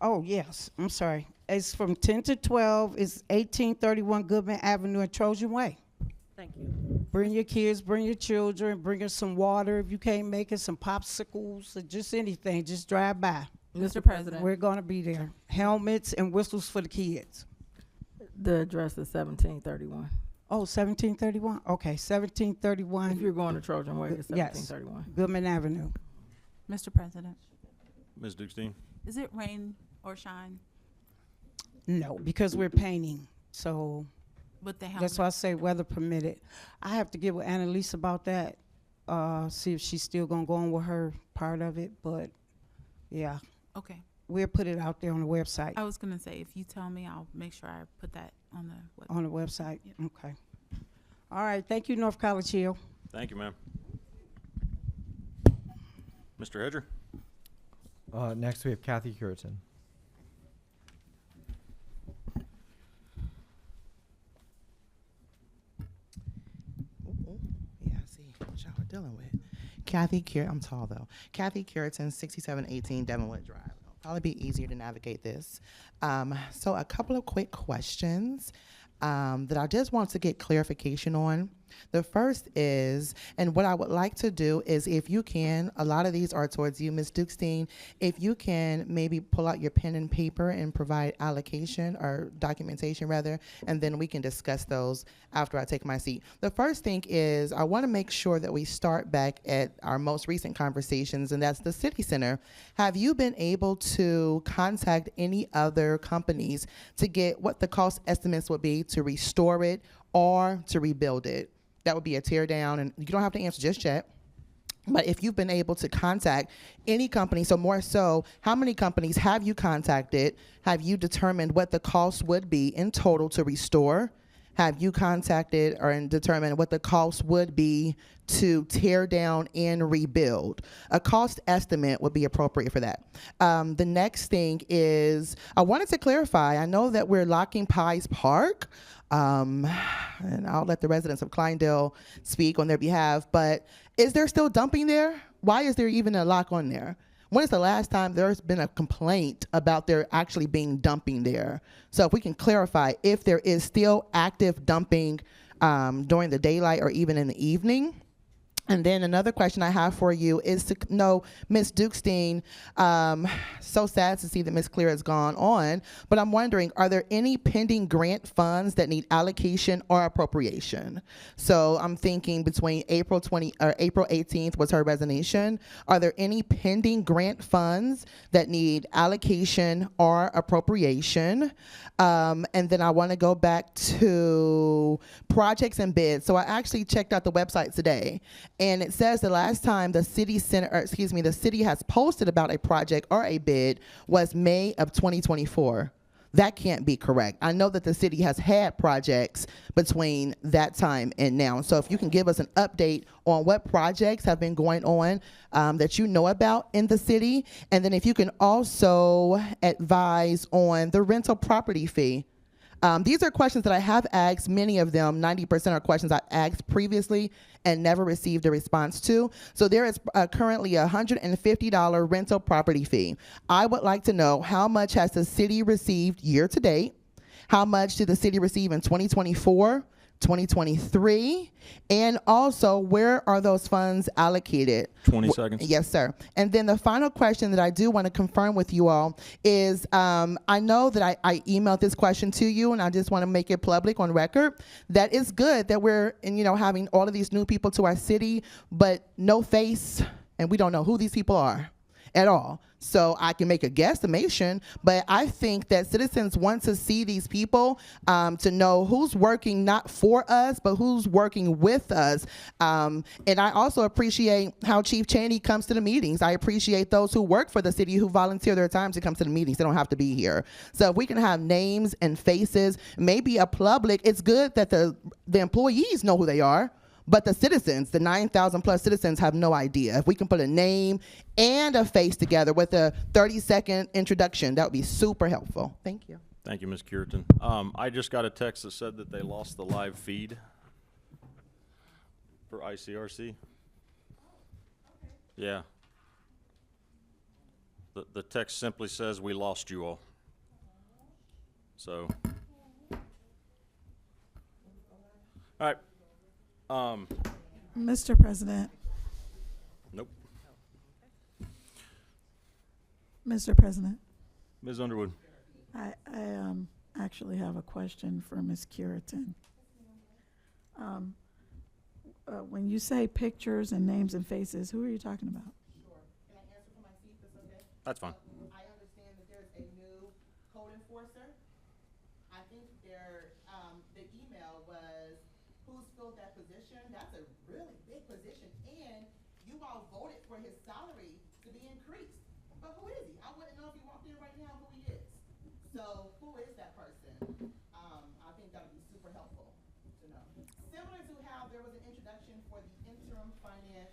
Oh, yes. I'm sorry. It's from 10 to 12. It's 1831 Goodman Avenue and Trojan Way. Thank you. Bring your kids, bring your children, bring us some water. If you can't make it, some popsicles or just anything, just drive by. Mr. President, We're gonna be there. Helmets and whistles for the kids. the address is 1731. Oh, 1731? Okay, 1731. If you're going to Trojan Way, it's Yes. 1731. Goodman Avenue. Mr. President, Ms. Dukestein? is it rain or shine No, because we're painting, so with the helmet? that's why I say weather permitted. I have to get with Annalise about that, see if she's still gonna go on with her part of it, but yeah, Okay. we'll put it out there on the website. I was gonna say, if you tell me, I'll make sure I put that on the website. On the website, Yep. okay. All right, thank you, North College Hill. Thank you, ma'am. Mr. Hedger? Next, we have Kathy Curitan. Yeah, I see what y'all are dealing with. I'm tall though. Kathy Curitan, 6718 Devonwood Drive. It'll probably be easier to navigate this. So a couple of quick questions that I just want to get clarification on. The first is, and what I would like to do is, if you can, a lot of these are towards you, Ms. Dukestein, if you can maybe pull out your pen and paper and provide allocation or documentation rather, and then we can discuss those after I take my seat. The first thing is, I want to make sure that we start back at our most recent conversations, and that's the city center. Have you been able to contact any other companies to get what the cost estimates would be to restore it or to rebuild it? That would be a tear down, and you don't have to answer just yet. But if you've been able to contact any company, so more so, how many companies have you contacted? Have you determined what the cost would be in total to restore? Have you contacted or determined what the cost would be to tear down and rebuild? A cost estimate would be appropriate for that. The next thing is, I wanted to clarify, I know that we're locking Pies Park, and I'll let the residents of Kleindale speak on their behalf, but is there still dumping there? Why is there even a lock on there? When is the last time there's been a complaint about there actually being dumping there? So if we can clarify if there is still active dumping during the daylight or even in the evening. And then another question I have for you is to know, Ms. Dukestein, so sad to see that Ms. Clear has gone on, but I'm wondering, are there any pending grant funds that need allocation or appropriation? So I'm thinking between April 18th was her resignation. Are there any pending grant funds that need allocation or appropriation? And then I want to go back to projects and bids. So I actually checked out the website today, and it says the last time the city has posted about a project or a bid was May of 2024. That can't be correct. I know that the city has had projects between that time and now. So if you can give us an update on what projects have been going on that you know about in the city. And then if you can also advise on the rental property fee. These are questions that I have asked, many of them, 90% are questions I asked previously and never received a response to. So there is currently a $150 rental property fee. I would like to know, how much has the city received year to date? How much did the city receive in 2024, 2023? And also, where are those funds allocated? 20 seconds. Yes, sir. And then the final question that I do want to confirm with you all is, I know that I emailed this question to you, and I just want to make it public on record. That it's good that we're, having all of these new people to our city, but no face, and we don't know who these people are at all. So I can make a guesstimation, but I think that citizens want to see these people, to know who's working not for us, but who's working with us. And I also appreciate how Chief Cheney comes to the meetings. I appreciate those who work for the city who volunteer their time to come to the meetings. They don't have to be here. So if we can have names and faces, maybe a public, it's good that the employees know who they are. But the citizens, the 9,000 plus citizens, have no idea. If we can put a name and a face together with a 30-second introduction, that would be super helpful. Thank you. Thank you, Ms. Curitan. I just got a text that said that they lost the live feed for ICRC. Yeah. The text simply says, "We lost you all." So. All right. Mr. President, Nope. Mr. President, Ms. Underwood. I actually have a question for Ms. Curitan. When you say pictures and names and faces, who are you talking about? Sure. Can I answer from my seat, if that's okay? That's fine. I understand that there's a new code enforcer. I think the email was, who's filled that position? That's a really big position, and you all voted for his salary to be increased. But who is he? I wouldn't know if he walked in right now who he is. So who is that person? I think that would be super helpful to know. Similar to how there was an introduction for the interim finance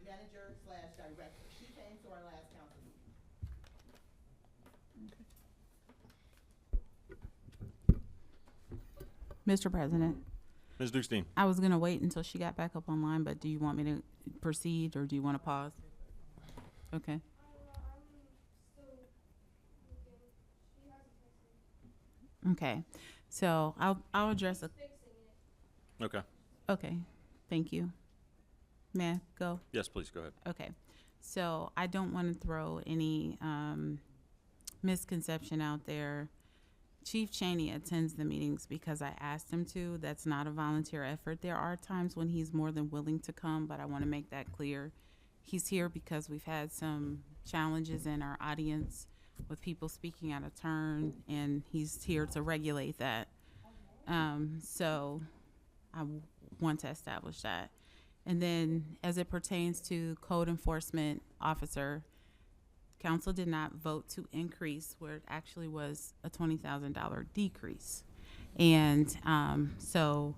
manager / director. She came to our last council meeting. Mr. President, Ms. Dukestein. I was gonna wait until she got back up online, but do you want me to proceed or do you want to pause? Okay. Okay, so I'll address Okay. okay, thank you. May I go? Yes, please, go ahead. Okay, so I don't want to throw any misconception out there. Chief Cheney attends the meetings because I asked him to. That's not a volunteer effort. There are times when he's more than willing to come, but I want to make that clear. He's here because we've had some challenges in our audience with people speaking out of turn, and he's here to regulate that. So I want to establish that. And then as it pertains to code enforcement officer, council did not vote to increase where it actually was a $20,000 decrease. And so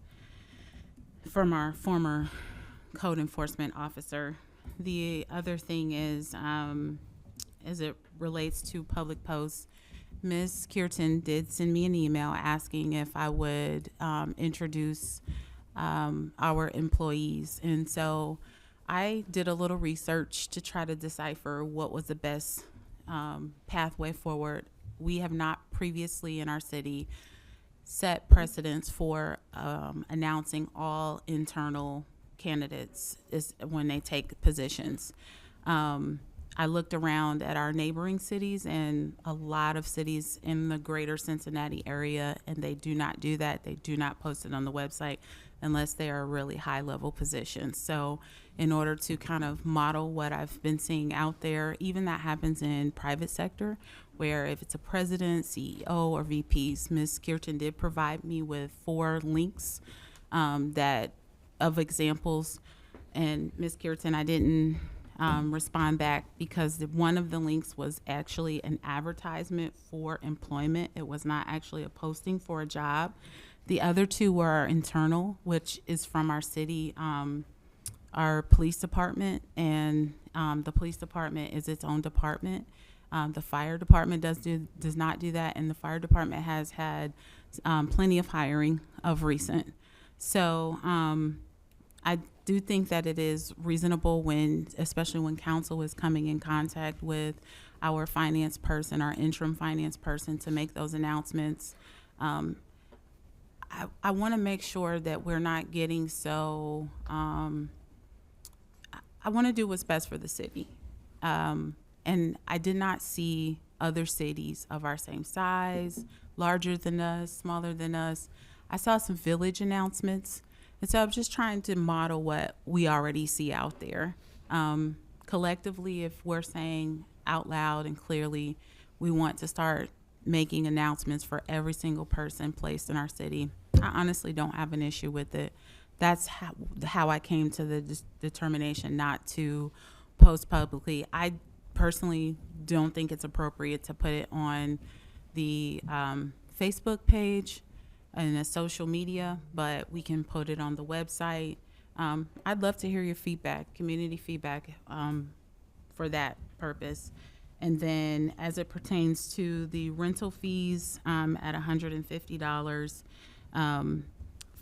from our former code enforcement officer, the other thing is, as it relates to public posts, Ms. Kirton did send me an email asking if I would introduce our employees. And so I did a little research to try to decipher what was the best pathway forward. We have not previously in our city set precedents for announcing all internal candidates when they take positions. I looked around at our neighboring cities and a lot of cities in the greater Cincinnati area, and they do not do that. They do not post it on the website unless they are really high-level positions. So in order to kind of model what I've been seeing out there, even that happens in private sector, where if it's a president, CEO, or VPs, Ms. Kirton did provide me with 4 links of examples. And Ms. Kirton, I didn't respond back because one of the links was actually an advertisement for employment. It was not actually a posting for a job. The other 2 were internal, which is from our city, our police department, and the police department is its own department. The fire department does not do that, and the fire department has had plenty of hiring of recent. So I do think that it is reasonable especially when council is coming in contact with our finance person, our interim finance person, to make those announcements. I want to make sure that we're not getting so, I want to do what's best for the city. And I did not see other cities of our same size, larger than us, smaller than us. I saw some village announcements. And so I'm just trying to model what we already see out there. Collectively, if we're saying out loud and clearly we want to start making announcements for every single person placed in our city, I honestly don't have an issue with it. That's how I came to the determination not to post publicly. I personally don't think it's appropriate to put it on the Facebook page and a social media, but we can put it on the website. I'd love to hear your feedback, community feedback, for that purpose. And then as it pertains to the rental fees at $150,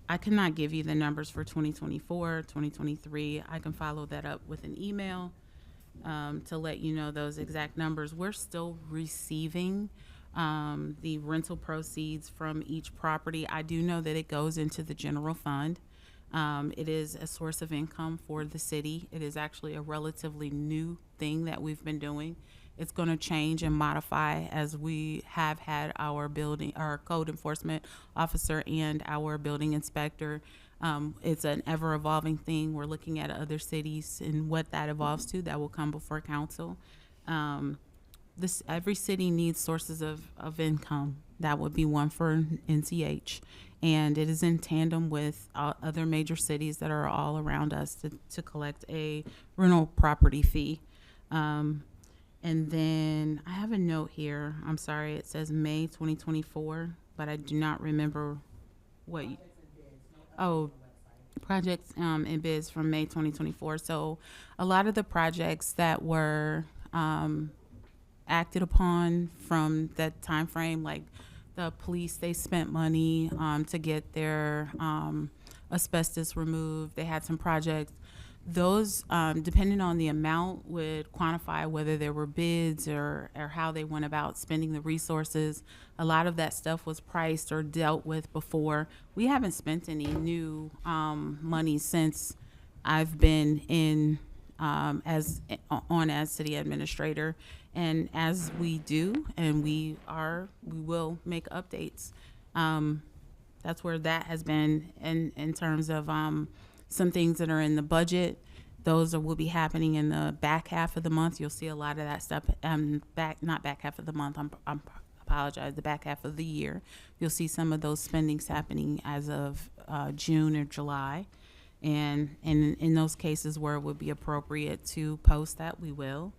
I cannot give you the numbers for 2024, 2023. I can follow that up with an email to let you know those exact numbers. We're still receiving the rental proceeds from each property. I do know that it goes into the general fund. It is a source of income for the city. It is actually a relatively new thing that we've been doing. It's going to change and modify as we have had our code enforcement officer and our building inspector. It's an ever-evolving thing. We're looking at other cities and what that evolves to. That will come before council. Every city needs sources of income. That would be one for NCH. And it is in tandem with other major cities that are all around us to collect a rental property fee. And then I have a note here. I'm sorry, it says May 2024, but I do not remember what. Projects and bids from May 2024. So a lot of the projects that were acted upon from that time frame, like the police, they spent money to get their asbestos removed. They had some projects. Those, depending on the amount, would quantify whether there were bids or how they went about spending the resources. A lot of that stuff was priced or dealt with before. We haven't spent any new money since I've been in as city administrator. And as we do, and we will make updates. That's where that has been in terms of some things that are in the budget. Those will be happening in the back half of the month. You'll see a lot of that stuff. Not back half of the month. I apologize. The back half of the year, you'll see some of those spendings happening as of June or July, and in those cases where it would be appropriate to post that, we will.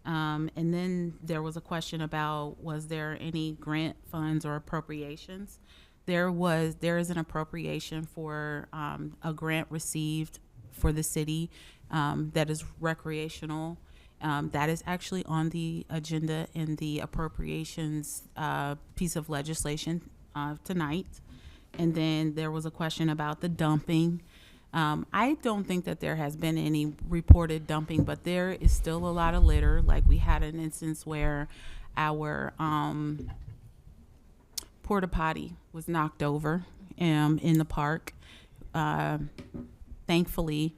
And then there was a question about, was there any grant funds or appropriations? There is an appropriation for a grant received for the city that is recreational. That is actually on the agenda in the appropriations piece of legislation tonight. And then there was a question about the dumping. I don't think that there has been any reported dumping, but there is still a lot of litter. Like, we had an instance where our porta potty was knocked over in the park. Thankfully,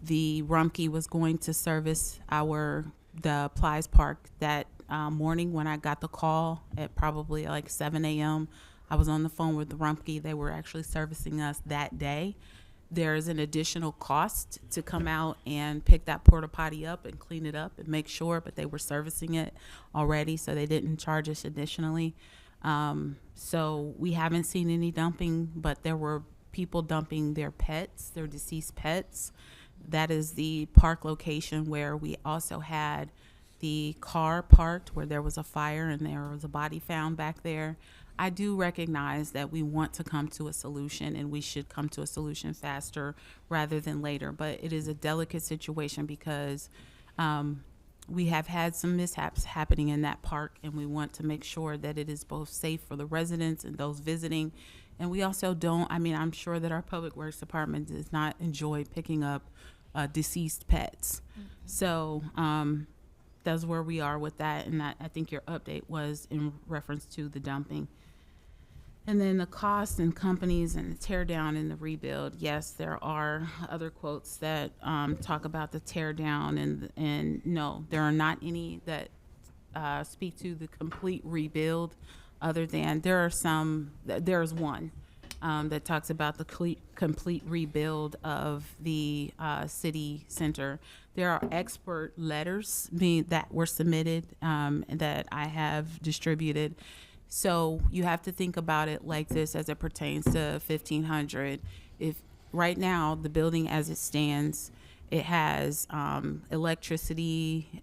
the Rumpke was going to service the Plies Park that morning when I got the call at probably like 7 a.m. I was on the phone with the Rumpke. They were actually servicing us that day. There is an additional cost to come out and pick that porta potty up and clean it up and make sure, but they were servicing it already, so they didn't charge us additionally. So we haven't seen any dumping, but there were people dumping their pets, their deceased pets. That is the park location where we also had the car parked where there was a fire and there was a body found back there. I do recognize that we want to come to a solution, and we should come to a solution faster rather than later, but it is a delicate situation because we have had some mishaps happening in that park, and we want to make sure that it is both safe for the residents and those visiting. And we also I'm sure that our Public Works Department does not enjoy picking up deceased pets. Mm-hmm. So that's where we are with that, and I think your update was in reference to the dumping. And then the cost and companies and the tear down and the rebuild. Yes, there are other quotes that talk about the tear down, and no, there are not any that speak to the complete rebuild, other than there's one that talks about the complete rebuild of the city center. There are expert letters that were submitted that I have distributed. So you have to think about it like this as it pertains to 1500. If right now the building as it stands, it has electricity,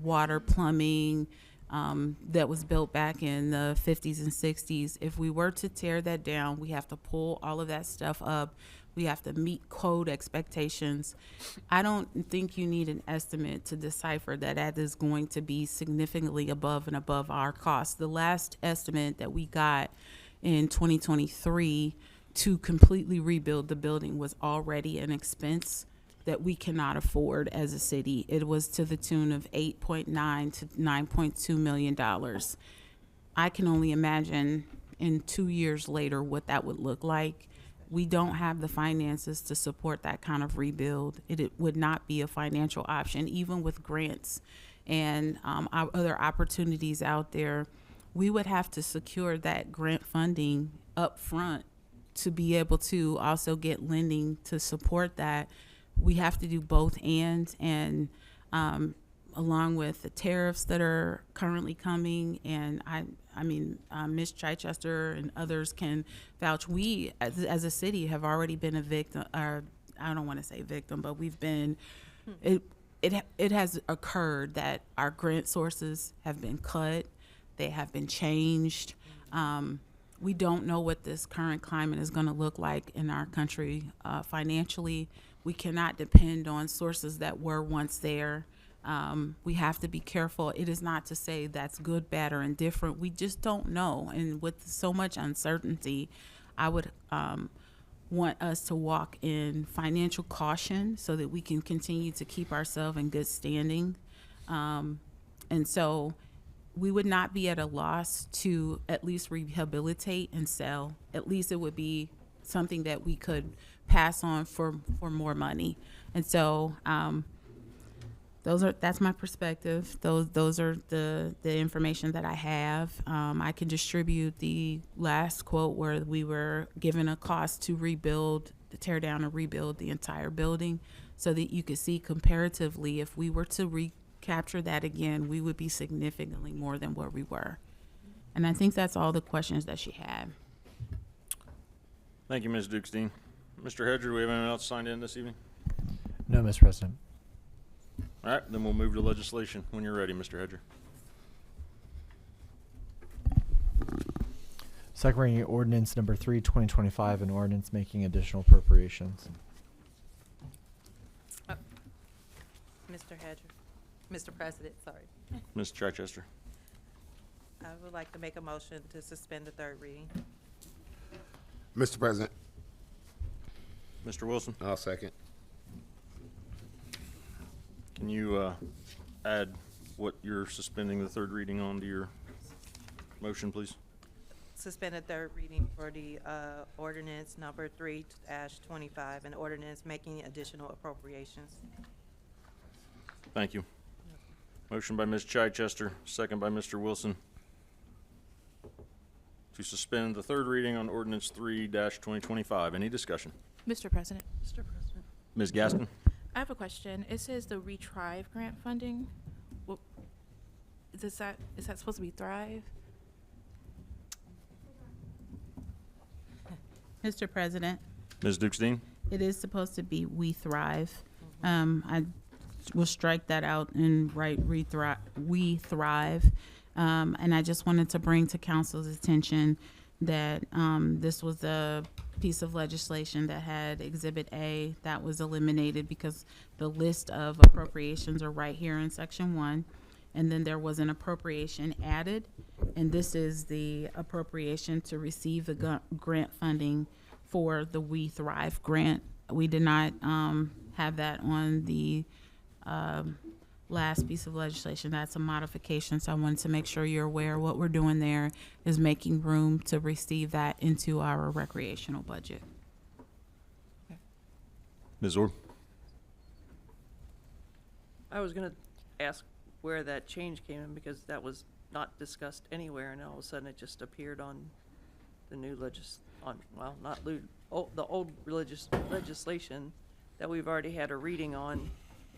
water, plumbing, that was built back in the 50s and 60s. If we were to tear that down, we have to pull all of that stuff up. We have to meet code expectations. I don't think you need an estimate to decipher that is going to be significantly above our costs. The last estimate that we got in 2023 to completely rebuild the building was already an expense that we cannot afford as a city. It was to the tune of $8.9 to $9.2 million. I can only imagine in 2 years later what that would look like. we don't have the finances to support that kind of rebuild. It would not be a financial option, even with grants and our other opportunities out there. We would have to secure that grant funding up front to be able to also get lending to support that. We have to do both and along with the tariffs that are currently coming, and I mean, Ms. Chichester and others can vouch. We, as a city, have already been a victim, or I don't want to say victim, but we've been, it has occurred that our grant sources have been cut, they have been changed. We don't know what this current climate is going to look like in our country financially. We cannot depend on sources that were once there. We have to be careful. It is not to say that's good, bad, or indifferent. We just don't know. And with so much uncertainty, I would want us to walk in financial caution so that we can continue to keep ourselves in good standing. And so we would not be at a loss to at least rehabilitate and sell. At least it would be something that we could pass on for more money. And so that's my perspective. Those are the information that I have. I can distribute the last quote where we were given a cost to tear down and rebuild the entire building, so that you could see comparatively, if we were to recapture that again, we would be significantly more than where we were. And I think that's all the questions that she had. Thank you, Ms. Dukestein. Mr. Hedger, do we have anyone else signed in this evening? No, Mr. President. All right, then we'll move to legislation when you're ready, Mr. Hedger. Second reading ordinance number 3, 2025, an ordinance making additional appropriations. Mr. Hedger, Mr. President, sorry. Ms. Chichester. I would like to make a motion to suspend the third reading. Mr. President, Mr. Wilson, I'll second. can you add what you're suspending the third reading on to your motion, please? Suspend the third reading for the ordinance number 3-25, an ordinance making additional appropriations. Thank you. Motion by Ms. Chichester, second by Mr. Wilson, to suspend the third reading on ordinance 3-2025. Any discussion? Mr. President, Ms. Gaston? I have a question. It says the Retrieve grant funding. Well, is that supposed to be Thrive? Mr. President, Ms. Dukestein? it is supposed to be We Thrive. I will strike that out and write We Thrive. And I just wanted to bring to council's attention that this was a piece of legislation that had Exhibit A that was eliminated because the list of appropriations are right here in Section 1. And then there was an appropriation added, and this is the appropriation to receive the grant funding for the We Thrive grant. We did not have that on the last piece of legislation. That's a modification, so I wanted to make sure you're aware what we're doing there is making room to receive that into our recreational budget. Ms. Orb? I was gonna ask where that change came in, because that was not discussed anywhere, and all of a sudden it just appeared on the new the old legislation that we've already had a reading on.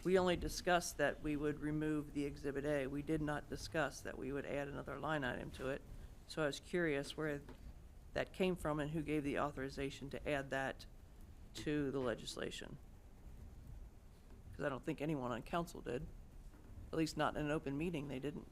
We only discussed that we would remove the Exhibit A. We did not discuss that we would add another line item to it. So I was curious where that came from and who gave the authorization to add that to the legislation. Because I don't think anyone on council did. At least not in an open meeting, they didn't.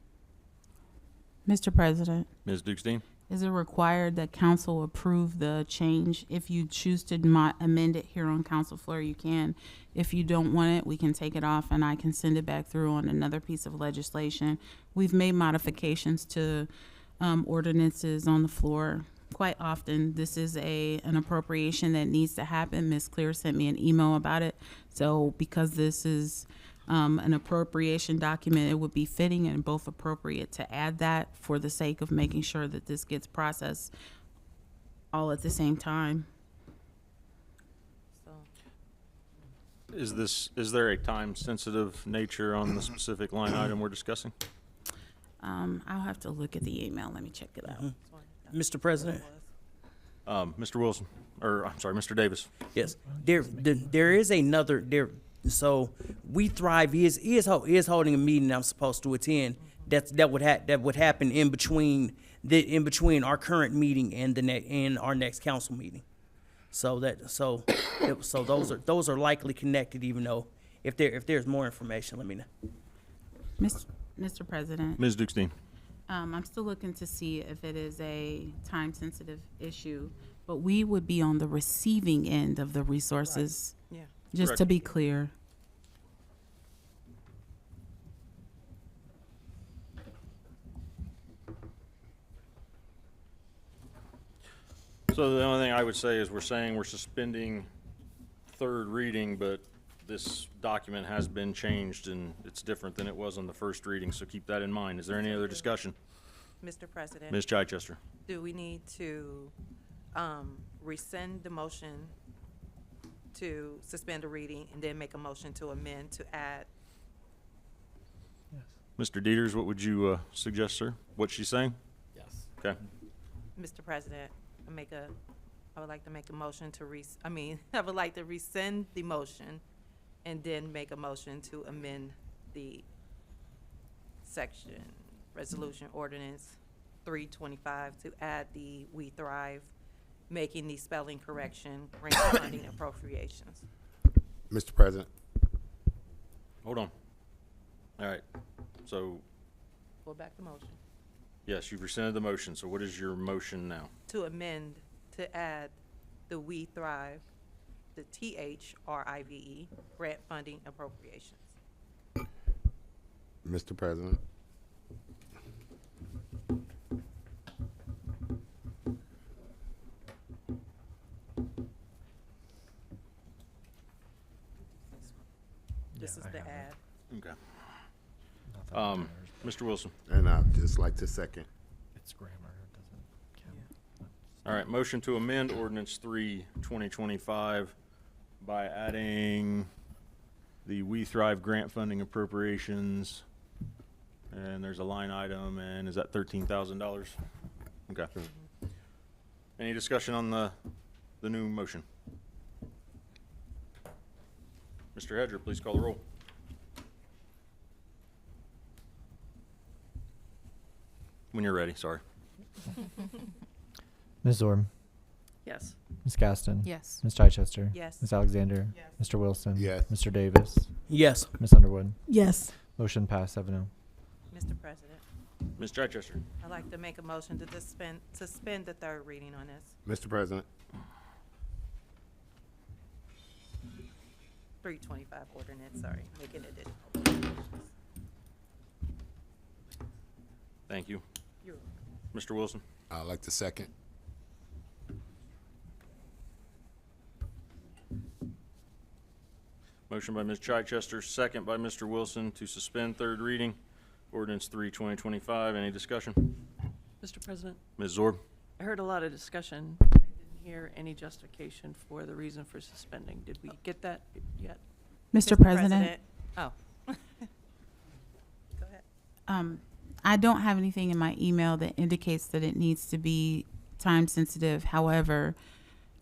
Mr. President, Ms. Dukestein? is it required that council approve the change? If you choose to amend it here on council floor, you can. If you don't want it, we can take it off and I can send it back through on another piece of legislation. We've made modifications to ordinances on the floor quite often. This is an appropriation that needs to happen. Ms. Clear sent me an email about it. So because this is an appropriation document, it would be fitting and both appropriate to add that for the sake of making sure that this gets processed all at the same time. Is there a time-sensitive nature on the specific line item we're discussing? I'll have to look at the email. Let me check it out. Mr. President? Mr. Wilson, or I'm sorry, Mr. Davis. Yes, there is another, so We Thrive is holding a meeting I'm supposed to attend. That would happen in between our current meeting and our next council meeting. So those are likely connected, even though if there's more information, let me know. Mr. President, Ms. Dukestein. I'm still looking to see if it is a time-sensitive issue, but we would be on the receiving end of the resources. Yeah. Just to be clear. So the only thing I would say is we're saying we're suspending third reading, but this document has been changed and it's different than it was on the first reading, so keep that in mind. Is there any other discussion? Mr. President, Ms. Chichester? do we need to rescind the motion to suspend a reading and then make a motion to amend to add? Mr. Dieters, what would you suggest, sir? What she's saying? Yes. Okay. Mr. President, I would like to make a motion to I would like to rescind the motion and then make a motion to amend the section, resolution ordinance 325 to add the We Thrive, making the spelling correction, grant funding appropriations. Mr. President, Hold on. All right. So, Go back to motion. yes, you've rescinded the motion, so what is your motion now? To amend, to add the We Thrive, the THRIVE, grant funding appropriations. Mr. President, This is the add. Okay. Mr. Wilson? and I'd just like to second. It's grammar, it doesn't count. All right, motion to amend ordinance 3, 2025 by adding the We Thrive grant funding appropriations. And there's a line item, and is that $13,000? Okay. Any discussion on the new motion? Mr. Hedger, please call the roll. When you're ready, sorry. Ms. Zorb, Yes. Ms. Gaston. Yes. Ms. Chichester. Yes. Ms. Alexander. Mr. Wilson. Yes. Mr. Davis. Yes. Ms. Underwood. Yes. Motion passed 7-0. Mr. President, Ms. Chichester? I'd like to make a motion to suspend the third reading on this. Mr. President, 325 ordinance, sorry, making it additional. Thank you. You're Mr. Wilson? I'd like to second. Motion by Ms. Chichester, second by Mr. Wilson to suspend third reading, ordinance 3, 2025. Any discussion? Mr. President, Ms. Zorb? I heard a lot of discussion. I didn't hear any justification for the reason for suspending. Did we get that yet? Mr. President, Oh. Go ahead. I don't have anything in my email that indicates that it needs to be time sensitive. However,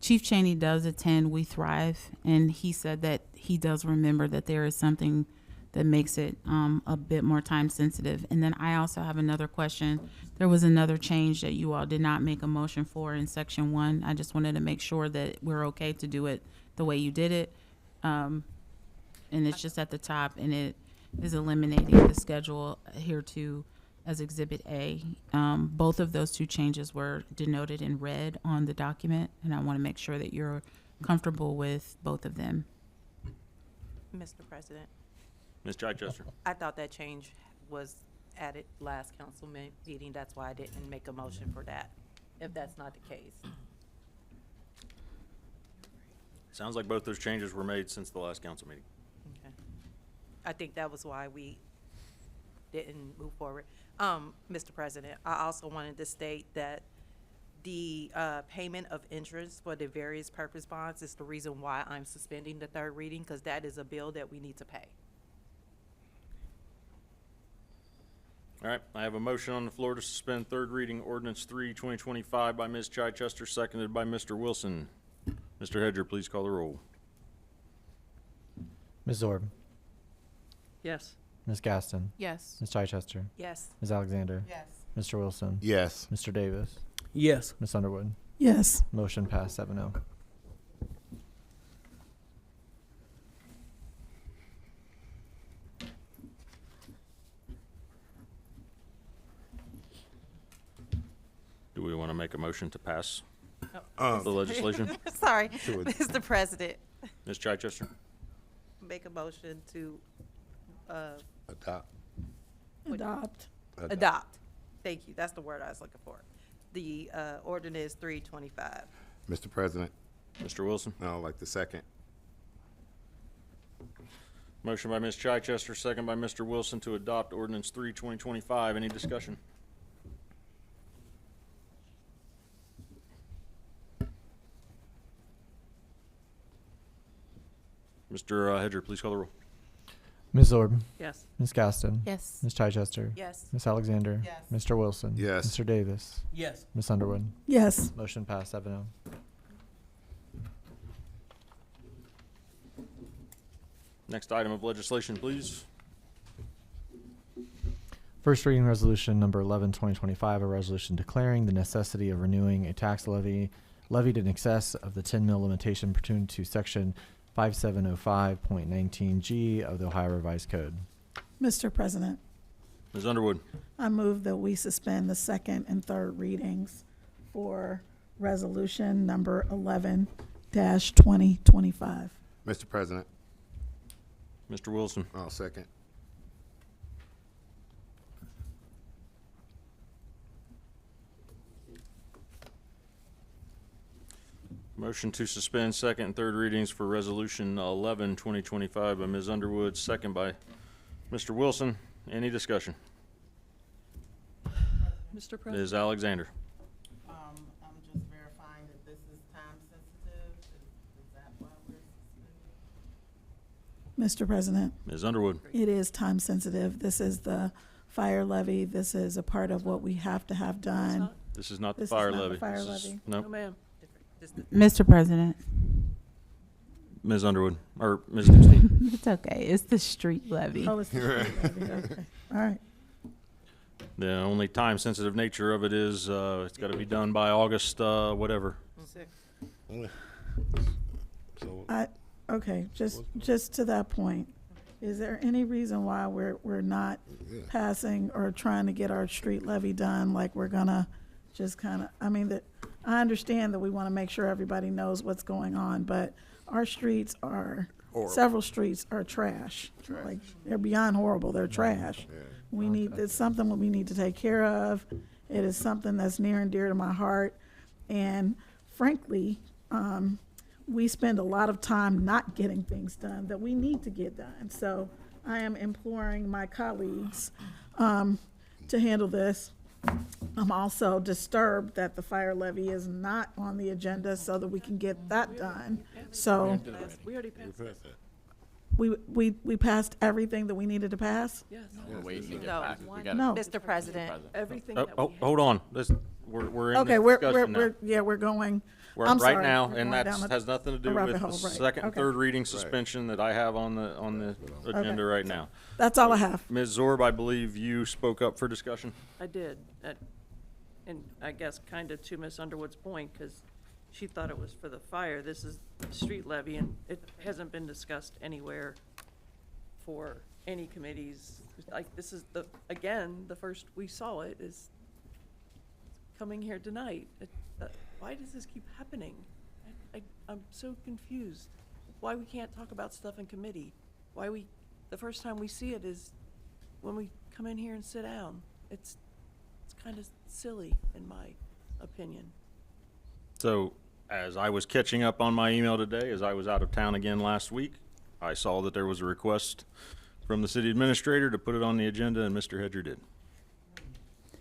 Chief Cheney does attend We Thrive, and he said that he does remember that there is something that makes it a bit more time sensitive. And then I also have another question. There was another change that you all did not make a motion for in section 1. I just wanted to make sure that we're okay to do it the way you did it. And it's just at the top, and it is eliminating the schedule here to as Exhibit A. Both of those two changes were denoted in red on the document, and I want to make sure that you're comfortable with both of them. Mr. President, Ms. Chichester? I thought that change was added last council meeting. That's why I didn't make a motion for that, if that's not the case. Sounds like both those changes were made since the last council meeting. Okay. I think that was why we didn't move forward. Mr. President, I also wanted to state that The payment of interest for the various purpose bonds is the reason why I'm suspending the third reading, because that is a bill that we need to pay. All right, I have a motion on the floor to suspend third reading ordinance 3, 2025 by Ms. Chichester, seconded by Mr. Wilson. Mr. Hedger, please call the roll. Ms. Zorb, Yes. Ms. Gaston, Yes. Ms. Chichester, Yes. Ms. Alexander, Yes. Mr. Wilson, Yes. Mr. Davis, Yes. Ms. Underwood. Yes. Motion passed 7-0. Do we want to make a motion to pass Oh. the legislation? Sorry, To it. Mr. President, Ms. Chichester? make a motion to Adopt. adopt. Thank you, that's the word I was looking for. The ordinance 325. Mr. President, Mr. Wilson? I would like the second. Motion by Ms. Chichester, second by Mr. Wilson to adopt ordinance 3, 2025. Any discussion? Mr. Hedger, please call the roll. Ms. Zorb, Yes. Ms. Gaston, Yes. Ms. Chichester, Yes. Ms. Alexander, Yes. Mr. Wilson, Yes. Mr. Davis, Yes. Ms. Underwood. Yes. Motion passed 7-0. Next item of legislation, please. First reading resolution number 11, 2025, a resolution declaring the necessity of renewing a tax levy levied in excess of the 10 mil limitation pursuant to section 5705.19G of the Ohio Revised Code. Mr. President, Ms. Underwood? I move that we suspend the second and third readings for resolution number 11-2025. Mr. President, Mr. Wilson? I'll second. Motion to suspend second and third readings for resolution 11, 2025 by Ms. Underwood, second by Mr. Wilson. Any discussion? Mr. President? Ms. Alexander? I'm just verifying that this is time sensitive. Is that why we're suspending? Mr. President, Ms. Underwood? it is time sensitive. This is the fire levy. This is a part of what we have to have done. This is not the This is fire not the levy. fire This is- levy. No. No, ma'am. Mr. President, Ms. Underwood, or Ms. Dixon? it's okay. It's the street levy. Oh, it's the street levy. Okay. All right. The only time-sensitive nature of it is, it's gotta be done by August, whatever. So, Okay, just to that point, is there any reason why we're not passing or trying to get our street levy done? Like we're gonna just kind of, I mean, I understand that we want to make sure everybody knows what's going on, but our streets are, Horrible. several streets are trash. Like, they're beyond horrible, they're trash. yeah. We need, it's something that we need to take care of. It is something that's near and dear to my heart. And frankly, we spend a lot of time not getting things done that we need to get done. So I am imploring my colleagues to handle this. I'm also disturbed that the fire levy is not on the agenda so that we can get that done. So We already passed it. we passed everything that we needed to pass? Yes. We're waiting to get No, back. one- We gotta- No. Mr. President, Everything Oh, that oh, we had. hold on. We're in Okay, the we're discussion now. we're going, We're I'm right sorry, now, we're and going that down a- has nothing to do a rabbit with the hole, right, second, and okay. third reading suspension that I have on the agenda right now. that's all I have. Ms. Zorb, I believe you spoke up for discussion. I did, and I guess kind of to Ms. Underwood's point, because she thought it was for the fire. This is street levy, and it hasn't been discussed anywhere for any committees. Like, this is again, the first we saw it is coming here tonight. Why does this keep happening? I'm so confused. Why we can't talk about stuff in committee? The first time we see it is when we come in here and sit down. It's kind of silly, in my opinion. So, as I was catching up on my email today, as I was out of town again last week, I saw that there was a request from the city administrator to put it on the agenda, and Mr. Hedger did.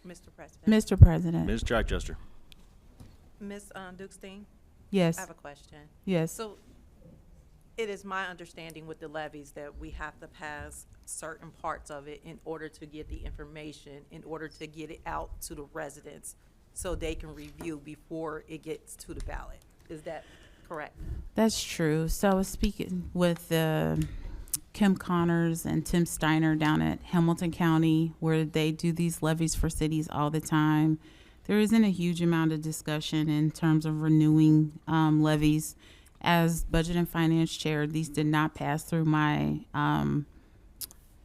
Mr. President. Mr. President, Ms. Chichester? Ms. Dukestein? Yes. I have a question. Yes. So it is my understanding with the levies that we have to pass certain parts of it in order to get the information, in order to get it out to the residents so they can review before it gets to the ballot. Is that correct? That's true. So I was speaking with Kim Connors and Tim Steiner down at Hamilton County, where they do these levies for cities all the time. There isn't a huge amount of discussion in terms of renewing levies. As Budget and Finance Chair, these did not pass through my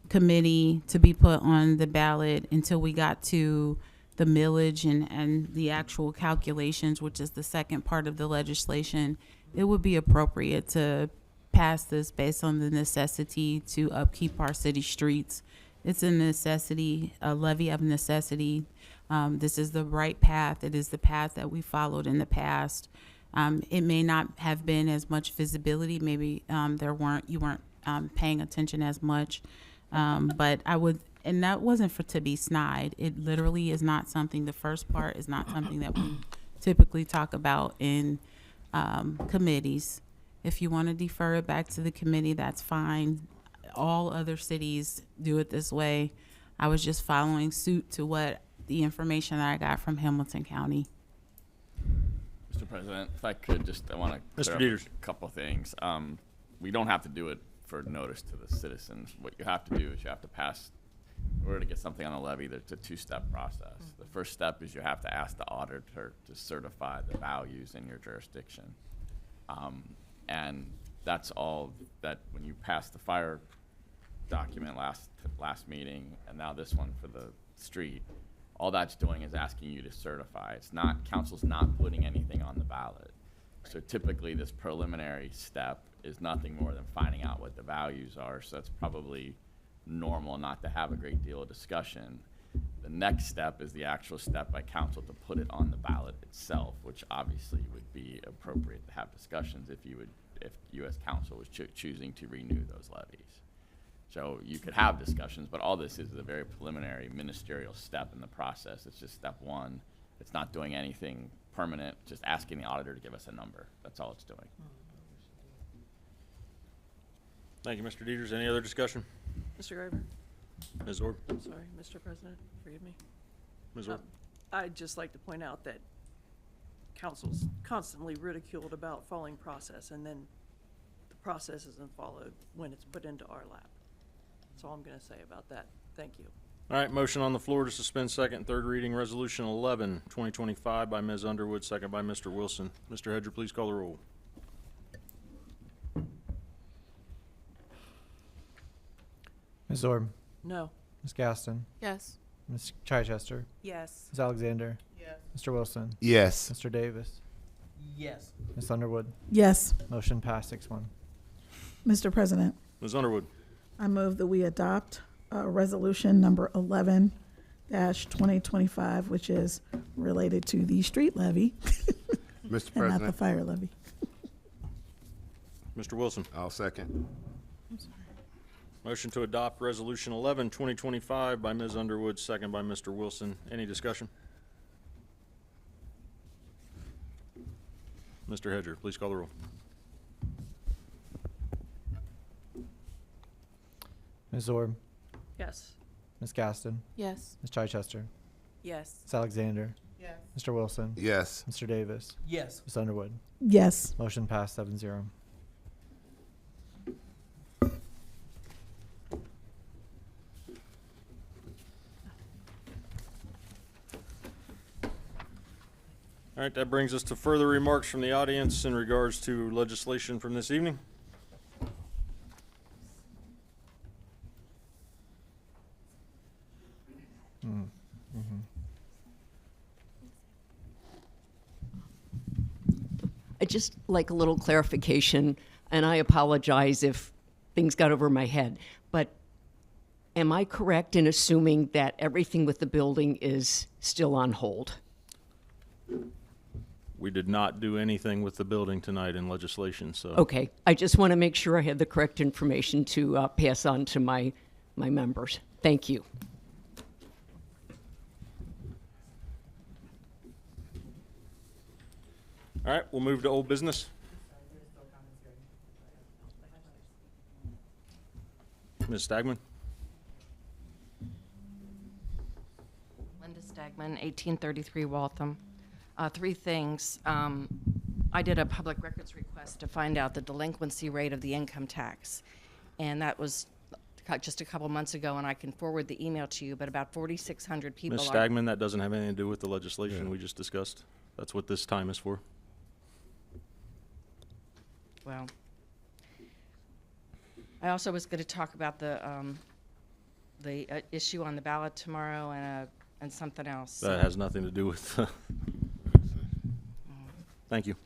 committee to be put on the ballot until we got to the millage and the actual calculations, which is the second part of the legislation. It would be appropriate to pass this based on the necessity to upkeep our city streets. It's a necessity, a levy of necessity. This is the right path. It is the path that we followed in the past. It may not have been as much visibility. Maybe you weren't paying attention as much. But I would, and that wasn't to be snide. It literally is not something, the first part is not something that we typically talk about in committees. If you want to defer it back to the committee, that's fine. All other cities do it this way. I was just following suit to what the information that I got from Hamilton County. Mr. President, if I could I want to Mr. clear up Dieters. a couple of things. We don't have to do it for notice to the citizens. What you have to do is you have to pass, in order to get something on a levy, there's a two-step process. The first step is you have to ask the auditor to certify the values in your jurisdiction. And that's all that when you pass the fire document last meeting, and now this one for the street, all that's doing is asking you to certify. It's not, council's not putting anything on the ballot. So typically this preliminary step is nothing more than finding out what the values are. So that's probably normal not to have a great deal of discussion. The next step is the actual step by council to put it on the ballot itself, which obviously would be appropriate to have discussions if you as council was choosing to renew those levies. So you could have discussions, but all this is a very preliminary ministerial step in the process. It's just step one. It's not doing anything permanent, just asking the auditor to give us a number. That's all it's doing. Thank you, Mr. Dieters. Any other discussion? Mr. Graver? Ms. Orb? I'm sorry, Mr. President, forgive me. Ms. Orb? I'd just like to point out that council's constantly ridiculed about following process, and then the process isn't followed when it's put into our lap. That's all I'm going to say about that. Thank you. All right, motion on the floor to suspend second and third reading Resolution 11, 2025 by Ms. Underwood, second by Mr. Wilson. Mr. Hedger, please call the roll. Ms. Orb, No. Ms. Gaston, Yes. Ms. Chichester, Yes. Ms. Alexander, Mr. Wilson, Yes. Mr. Davis, Yes. Ms. Underwood. Yes, Motion passed 6-1. Mr. President, Ms. Underwood? I move that we adopt resolution number 11-2025, which is related to the street levy Mr. and not the President, fire levy. Mr. Wilson? I'll second. Motion to adopt Resolution 11, 2025 by Ms. Underwood, second by Mr. Wilson. Any discussion? Mr. Hedger, please call the roll. Ms. Orb, Yes. Ms. Gaston, Yes. Ms. Chichester, Yes. Ms. Alexander, Yes. Mr. Wilson, Yes. Mr. Davis, Yes. Ms. Underwood. Yes, Motion passed 7-0. All right, that brings us to further remarks from the audience in regards to legislation from this evening. I'd just like a little clarification, and I apologize if things got over my head, but am I correct in assuming that everything with the building is still on hold? We did not do anything with the building tonight in legislation, so. Okay, I just want to make sure I had the correct information to pass on to my members. Thank you. All right, we'll move to old business. Ms. Stagman? Linda Stagman, 1833 Waltham. Three things. I did a public records request to find out the delinquency rate of the income tax, and that was just a couple months ago, and I can forward the email to you, but about 4,600 people Ms. are... Stagman, that doesn't have anything to do with the legislation we just discussed. That's what this time is for. Well, I also was going to talk about the issue on the ballot tomorrow and something else. That has nothing to do with... Thank you.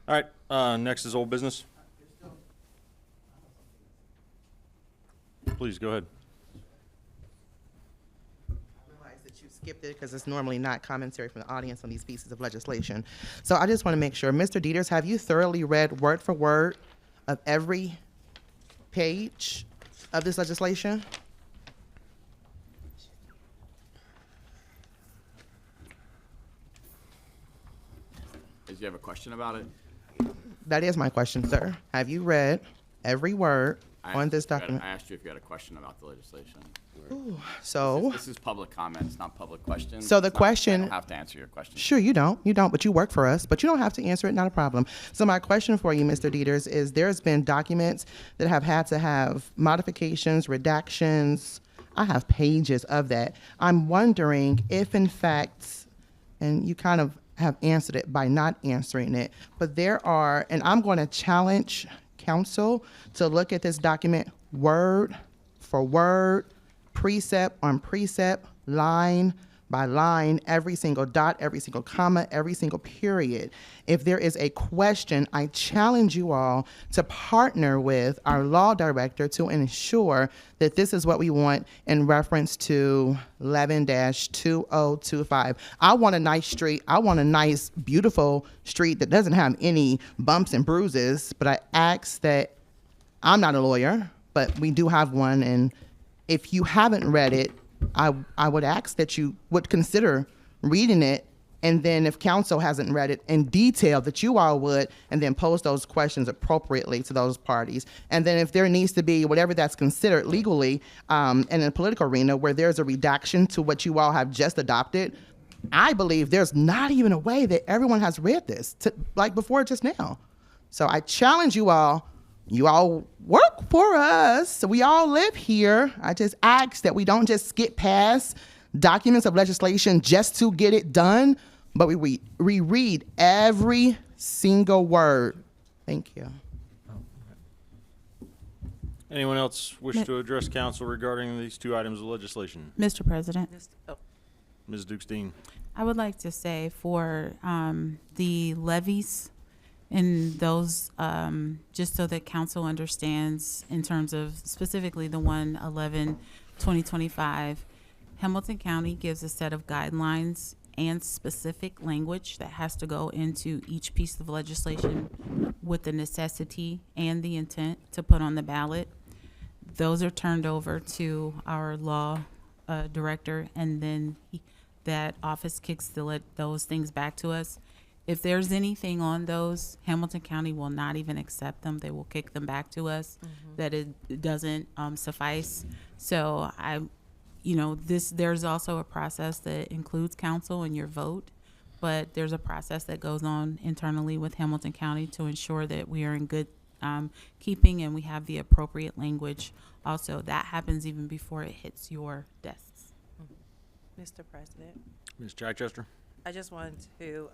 All right, next is old business. Please, go ahead. I realize that you skipped it because it's normally not commentary from the audience on these pieces of legislation. So I just want to make sure, Mr. Dieters, have you thoroughly read word for word of every page of this legislation? Did you have a question about it? That is my question, sir. Have you read every word on this document? I asked you if you had a question about the legislation. Ooh, so, This is public comment, it's not public questions. So the It's not- question- I don't have to answer your question. sure, you don't, but you work for us, but you don't have to answer it, not a problem. So my question for you, Mr. Dieters, is there's been documents that have had to have modifications, redactions. I have pages of that. I'm wondering if in fact, and you kind of have answered it by not answering it, but there are, and I'm going to challenge council to look at this document word for word, precept on precept, line by line, every single dot, every single comma, every single period. If there is a question, I challenge you all to partner with our law director to ensure that this is what we want in reference to 11-2025. I want a nice street. I want a nice, beautiful street that doesn't have any bumps and bruises, but I ask that, I'm not a lawyer, but we do have one, and if you haven't read it, I would ask that you would consider reading it, and then if council hasn't read it in detail, that you all would, and then pose those questions appropriately to those parties. And then if there needs to be whatever that's considered legally in the political arena where there's a redaction to what you all have just adopted, I believe there's not even a way that everyone has read this, like before just now. So I challenge you all. You all work for us, so we all live here. I just ask that we don't just skip past documents of legislation just to get it done, but we reread every single word. Thank you. Anyone else wish to address council regarding these two items of legislation? Mr. President, Ms. Dukestein. I would like to say for the levies and those, just so that council understands in terms of specifically the 1/11/2025, Hamilton County gives a set of guidelines and specific language that has to go into each piece of legislation with the necessity and the intent to put on the ballot. Those are turned over to our law director, and then that office kicks those things back to us. If there's anything on those, Hamilton County will not even accept them. They will kick them back to us, that it doesn't suffice. So there's also a process that includes council and your vote, but there's a process that goes on internally with Hamilton County to ensure that we are in good keeping and we have the appropriate language. Also, that happens even before it hits your desks. Mr. President, Ms. Chichester. I just wanted to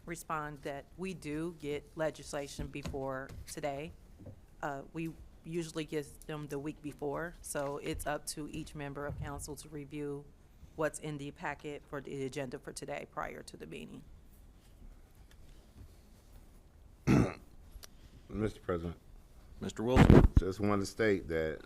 respond that we do get legislation before today. We usually get them the week before, so it's up to each member of council to review what's in the packet for the agenda for today prior to the meeting. Mr. President. Mr. Wilson. Just want to state that,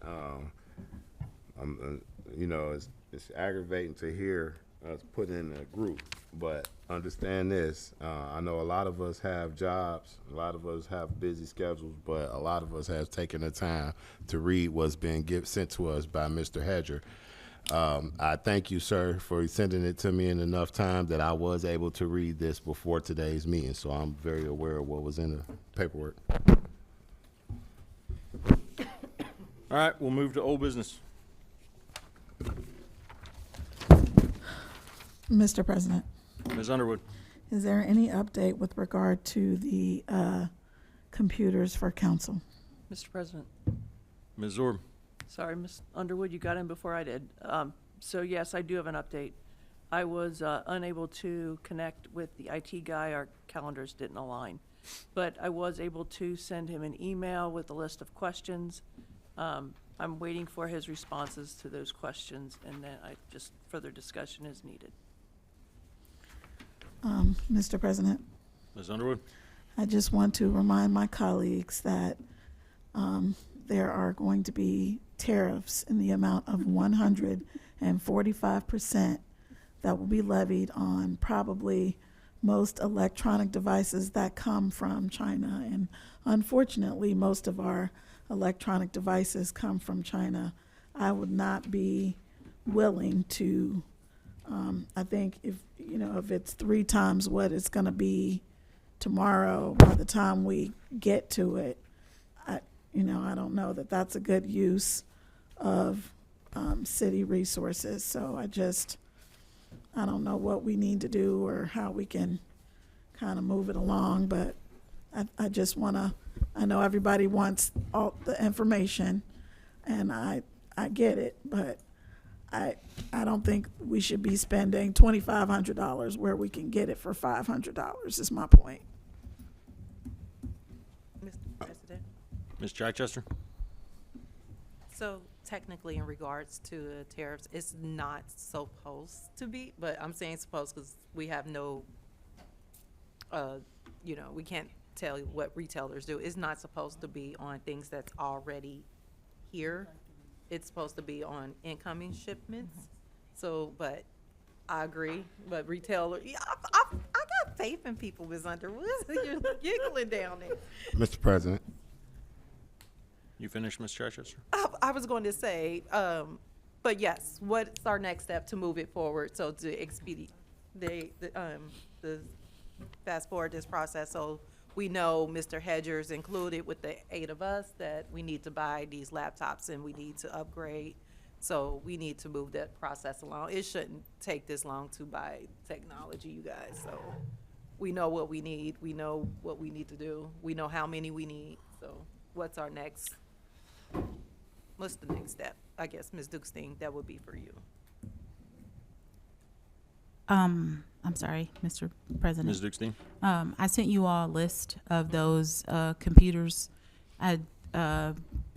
it's aggravating to hear us put in a group, but understand this. I know a lot of us have jobs, a lot of us have busy schedules, but a lot of us have taken the time to read what's been sent to us by Mr. Hedger. I thank you, sir, for sending it to me in enough time that I was able to read this before today's meeting, so I'm very aware of what was in the paperwork. All right, we'll move to old business. Mr. President, Ms. Underwood. is there any update with regard to the computers for council? Mr. President, Ms. Zorb. sorry, Ms. Underwood, you got in before I did. So yes, I do have an update. I was unable to connect with the IT guy. Our calendars didn't align. But I was able to send him an email with a list of questions. I'm waiting for his responses to those questions, and then further discussion is needed. Mr. President, Ms. Underwood. I just want to remind my colleagues that there are going to be tariffs in the amount of 145% that will be levied on probably most electronic devices that come from China. And unfortunately, most of our electronic devices come from China. I would not be willing to, I think if it's 3 times what it's going to be tomorrow, by the time we get to it, I don't know that that's a good use of city resources. So I don't know what we need to do or how we can kind of move it along, but I just want to, I know everybody wants all the information, and I get it, but I don't think we should be spending $2,500 where we can get it for $500 is my point. Mr. President, Ms. Chichester. so technically in regards to the tariffs, it's not supposed to be, but I'm saying supposed because we have no, we can't tell you what retailers do. It's not supposed to be on things that's already here. It's supposed to be on incoming shipments. So, but I agree, but retailer, I got faith in people, Ms. Underwood. You're giggling down there. Mr. President. You finished, Ms. Chichester? I was going to say, but yes, what's our next step to move it forward? So to expedite the fast forward this process, so we know Mr. Hedger's included with the 8 of us that we need to buy these laptops and we need to upgrade. So we need to move that process along. It shouldn't take this long to buy technology, you guys. So we know what we need. We know what we need to do. We know how many we need. So what's the next step? I guess, Ms. Dukestein, that would be for you. I'm sorry, Mr. President. Ms. Dukestein. I sent you all a list of those computers. I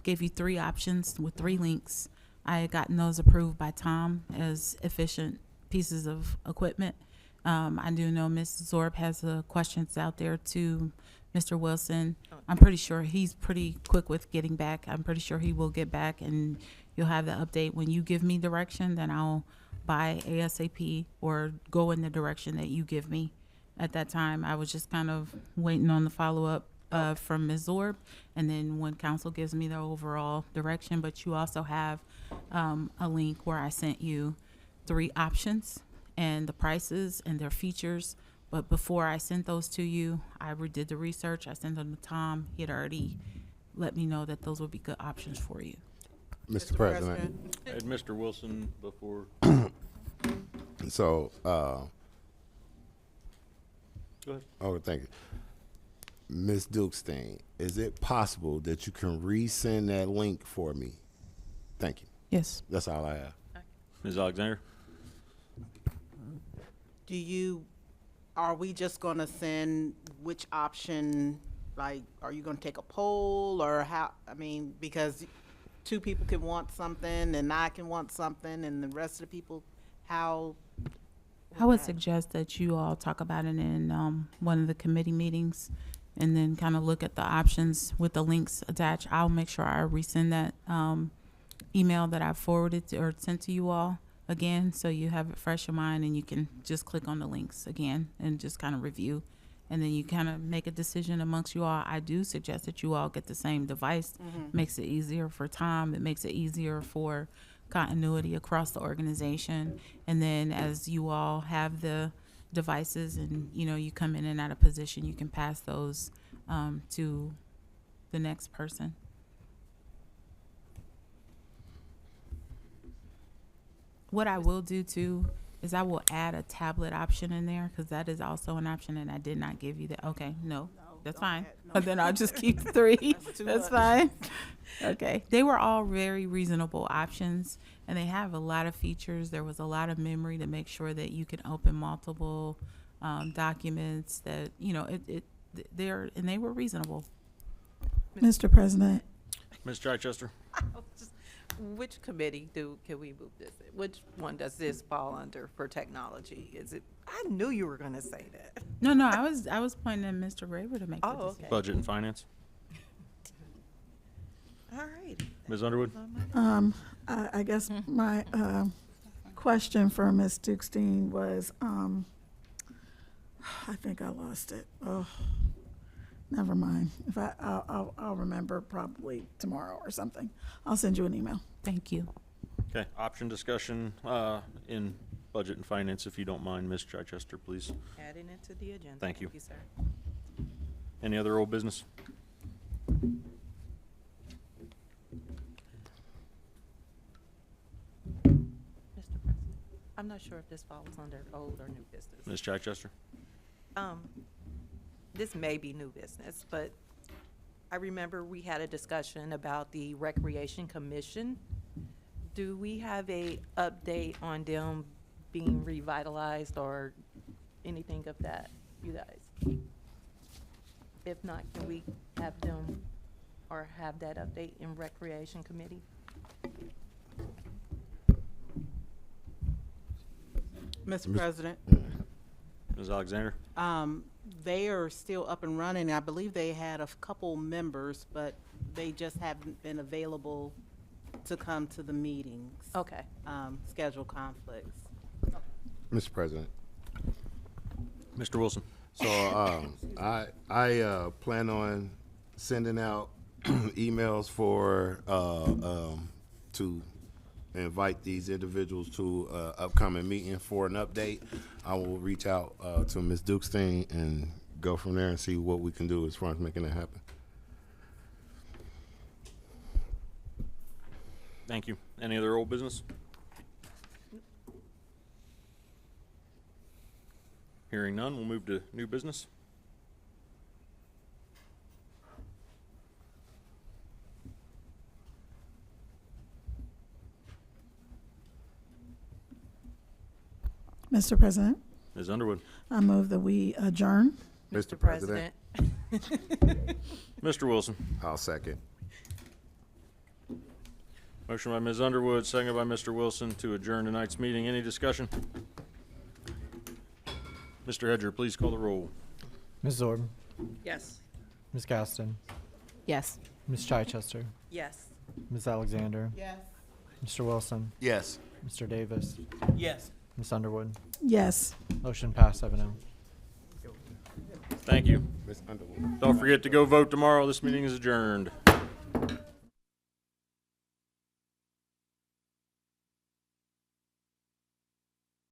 gave you 3 options with 3 links. I had gotten those approved by Tom as efficient pieces of equipment. I do know Ms. Zorb has questions out there to Mr. Wilson. I'm pretty sure he's pretty quick with getting back. I'm pretty sure he will get back, and you'll have the update. When you give me direction, then I'll buy ASAP or go in the direction that you give me. At that time, I was just kind of waiting on the follow-up from Ms. Zorb, and then when council gives me the overall direction. But you also have a link where I sent you 3 options and the prices and their features. But before I sent those to you, I did the research. I sent them to Tom. He had already let me know that those would be good options for you. Mr. President. I had Mr. Wilson before. So, Go ahead. oh, thank you. Ms. Dukestein, is it possible that you can resend that link for me? Thank you. Yes. That's all I have. Ms. Alexander. Are we just gonna send which option, like, are you gonna take a poll or how, because 2 people can want something and I can want something and the rest of the people, how? I would suggest that you all talk about it in one of the committee meetings and then kind of look at the options with the links attached. I'll make sure I resend that email that I forwarded or sent to you all again, so you have it fresh in mind and you can just click on the links again and just kind of review, and then you kind of make a decision amongst you all. I do suggest that you all get the same device. Makes it easier for Tom. It makes it easier for continuity across the organization. And then as you all have the devices and, you know, you come in and out of position, you can pass those to the next person. What I will do too is I will add a tablet option in there, because that is also an option, and I did not give you that. Okay, no, that's fine. But then I'll just keep 3. That's fine. Okay. They were all very reasonable options, and they have a lot of features. There was a lot of memory to make sure that you can open multiple documents that, you know, they were reasonable. Mr. President, Ms. Chichester? Which committee can we move this? Which one does this fall under for technology? Is it, I knew you were gonna say that. No, I was pointing at Mr. Graver to make the decision. Okay. Budget and Finance? All right. Ms. Underwood? I guess my question for Ms. Dukestein was, I think I lost it. Oh, never mind. If I'll remember probably tomorrow or something. I'll send you an email. Thank you. Okay, option discussion in Budget and Finance, if you don't mind, Ms. Chichester, please. Adding it to the agenda. Thank you. sir. Any other old business? Mr. President, I'm not sure if this falls under old or new business. Ms. Chichester? This may be new business, but I remember we had a discussion about the Recreation Commission. Do we have a update on them being revitalized or anything of that, you guys? If not, can we have them or have that update in Recreation Committee? Mr. President, Ms. Alexander? they are still up and running. I believe they had a couple members, but they just haven't been available to come to the meetings. Okay. Schedule conflicts. Mr. President. Mr. Wilson? So I plan on sending out emails for to invite these individuals to upcoming meeting for an update. I will reach out to Ms. Dukestein and go from there and see what we can do as far as making that happen. Thank you. Any other old business? Hearing none, we'll move to new business. Mr. President, Ms. Underwood? I move that we adjourn. Mr. President. Mr. Wilson? I'll second. Motion by Ms. Underwood, seconded by Mr. Wilson to adjourn tonight's meeting. Any discussion? Mr. Hedger, please call the roll. Ms. Zorb, Yes. Ms. Gaston, Yes. Ms. Chichester, Yes. Ms. Alexander, Yes. Mr. Wilson, Yes. Mr. Davis, Yes. Ms. Underwood. Yes. Motion passed 7-0. Thank you. Ms. Underwood. Don't forget to go vote tomorrow. This meeting is adjourned.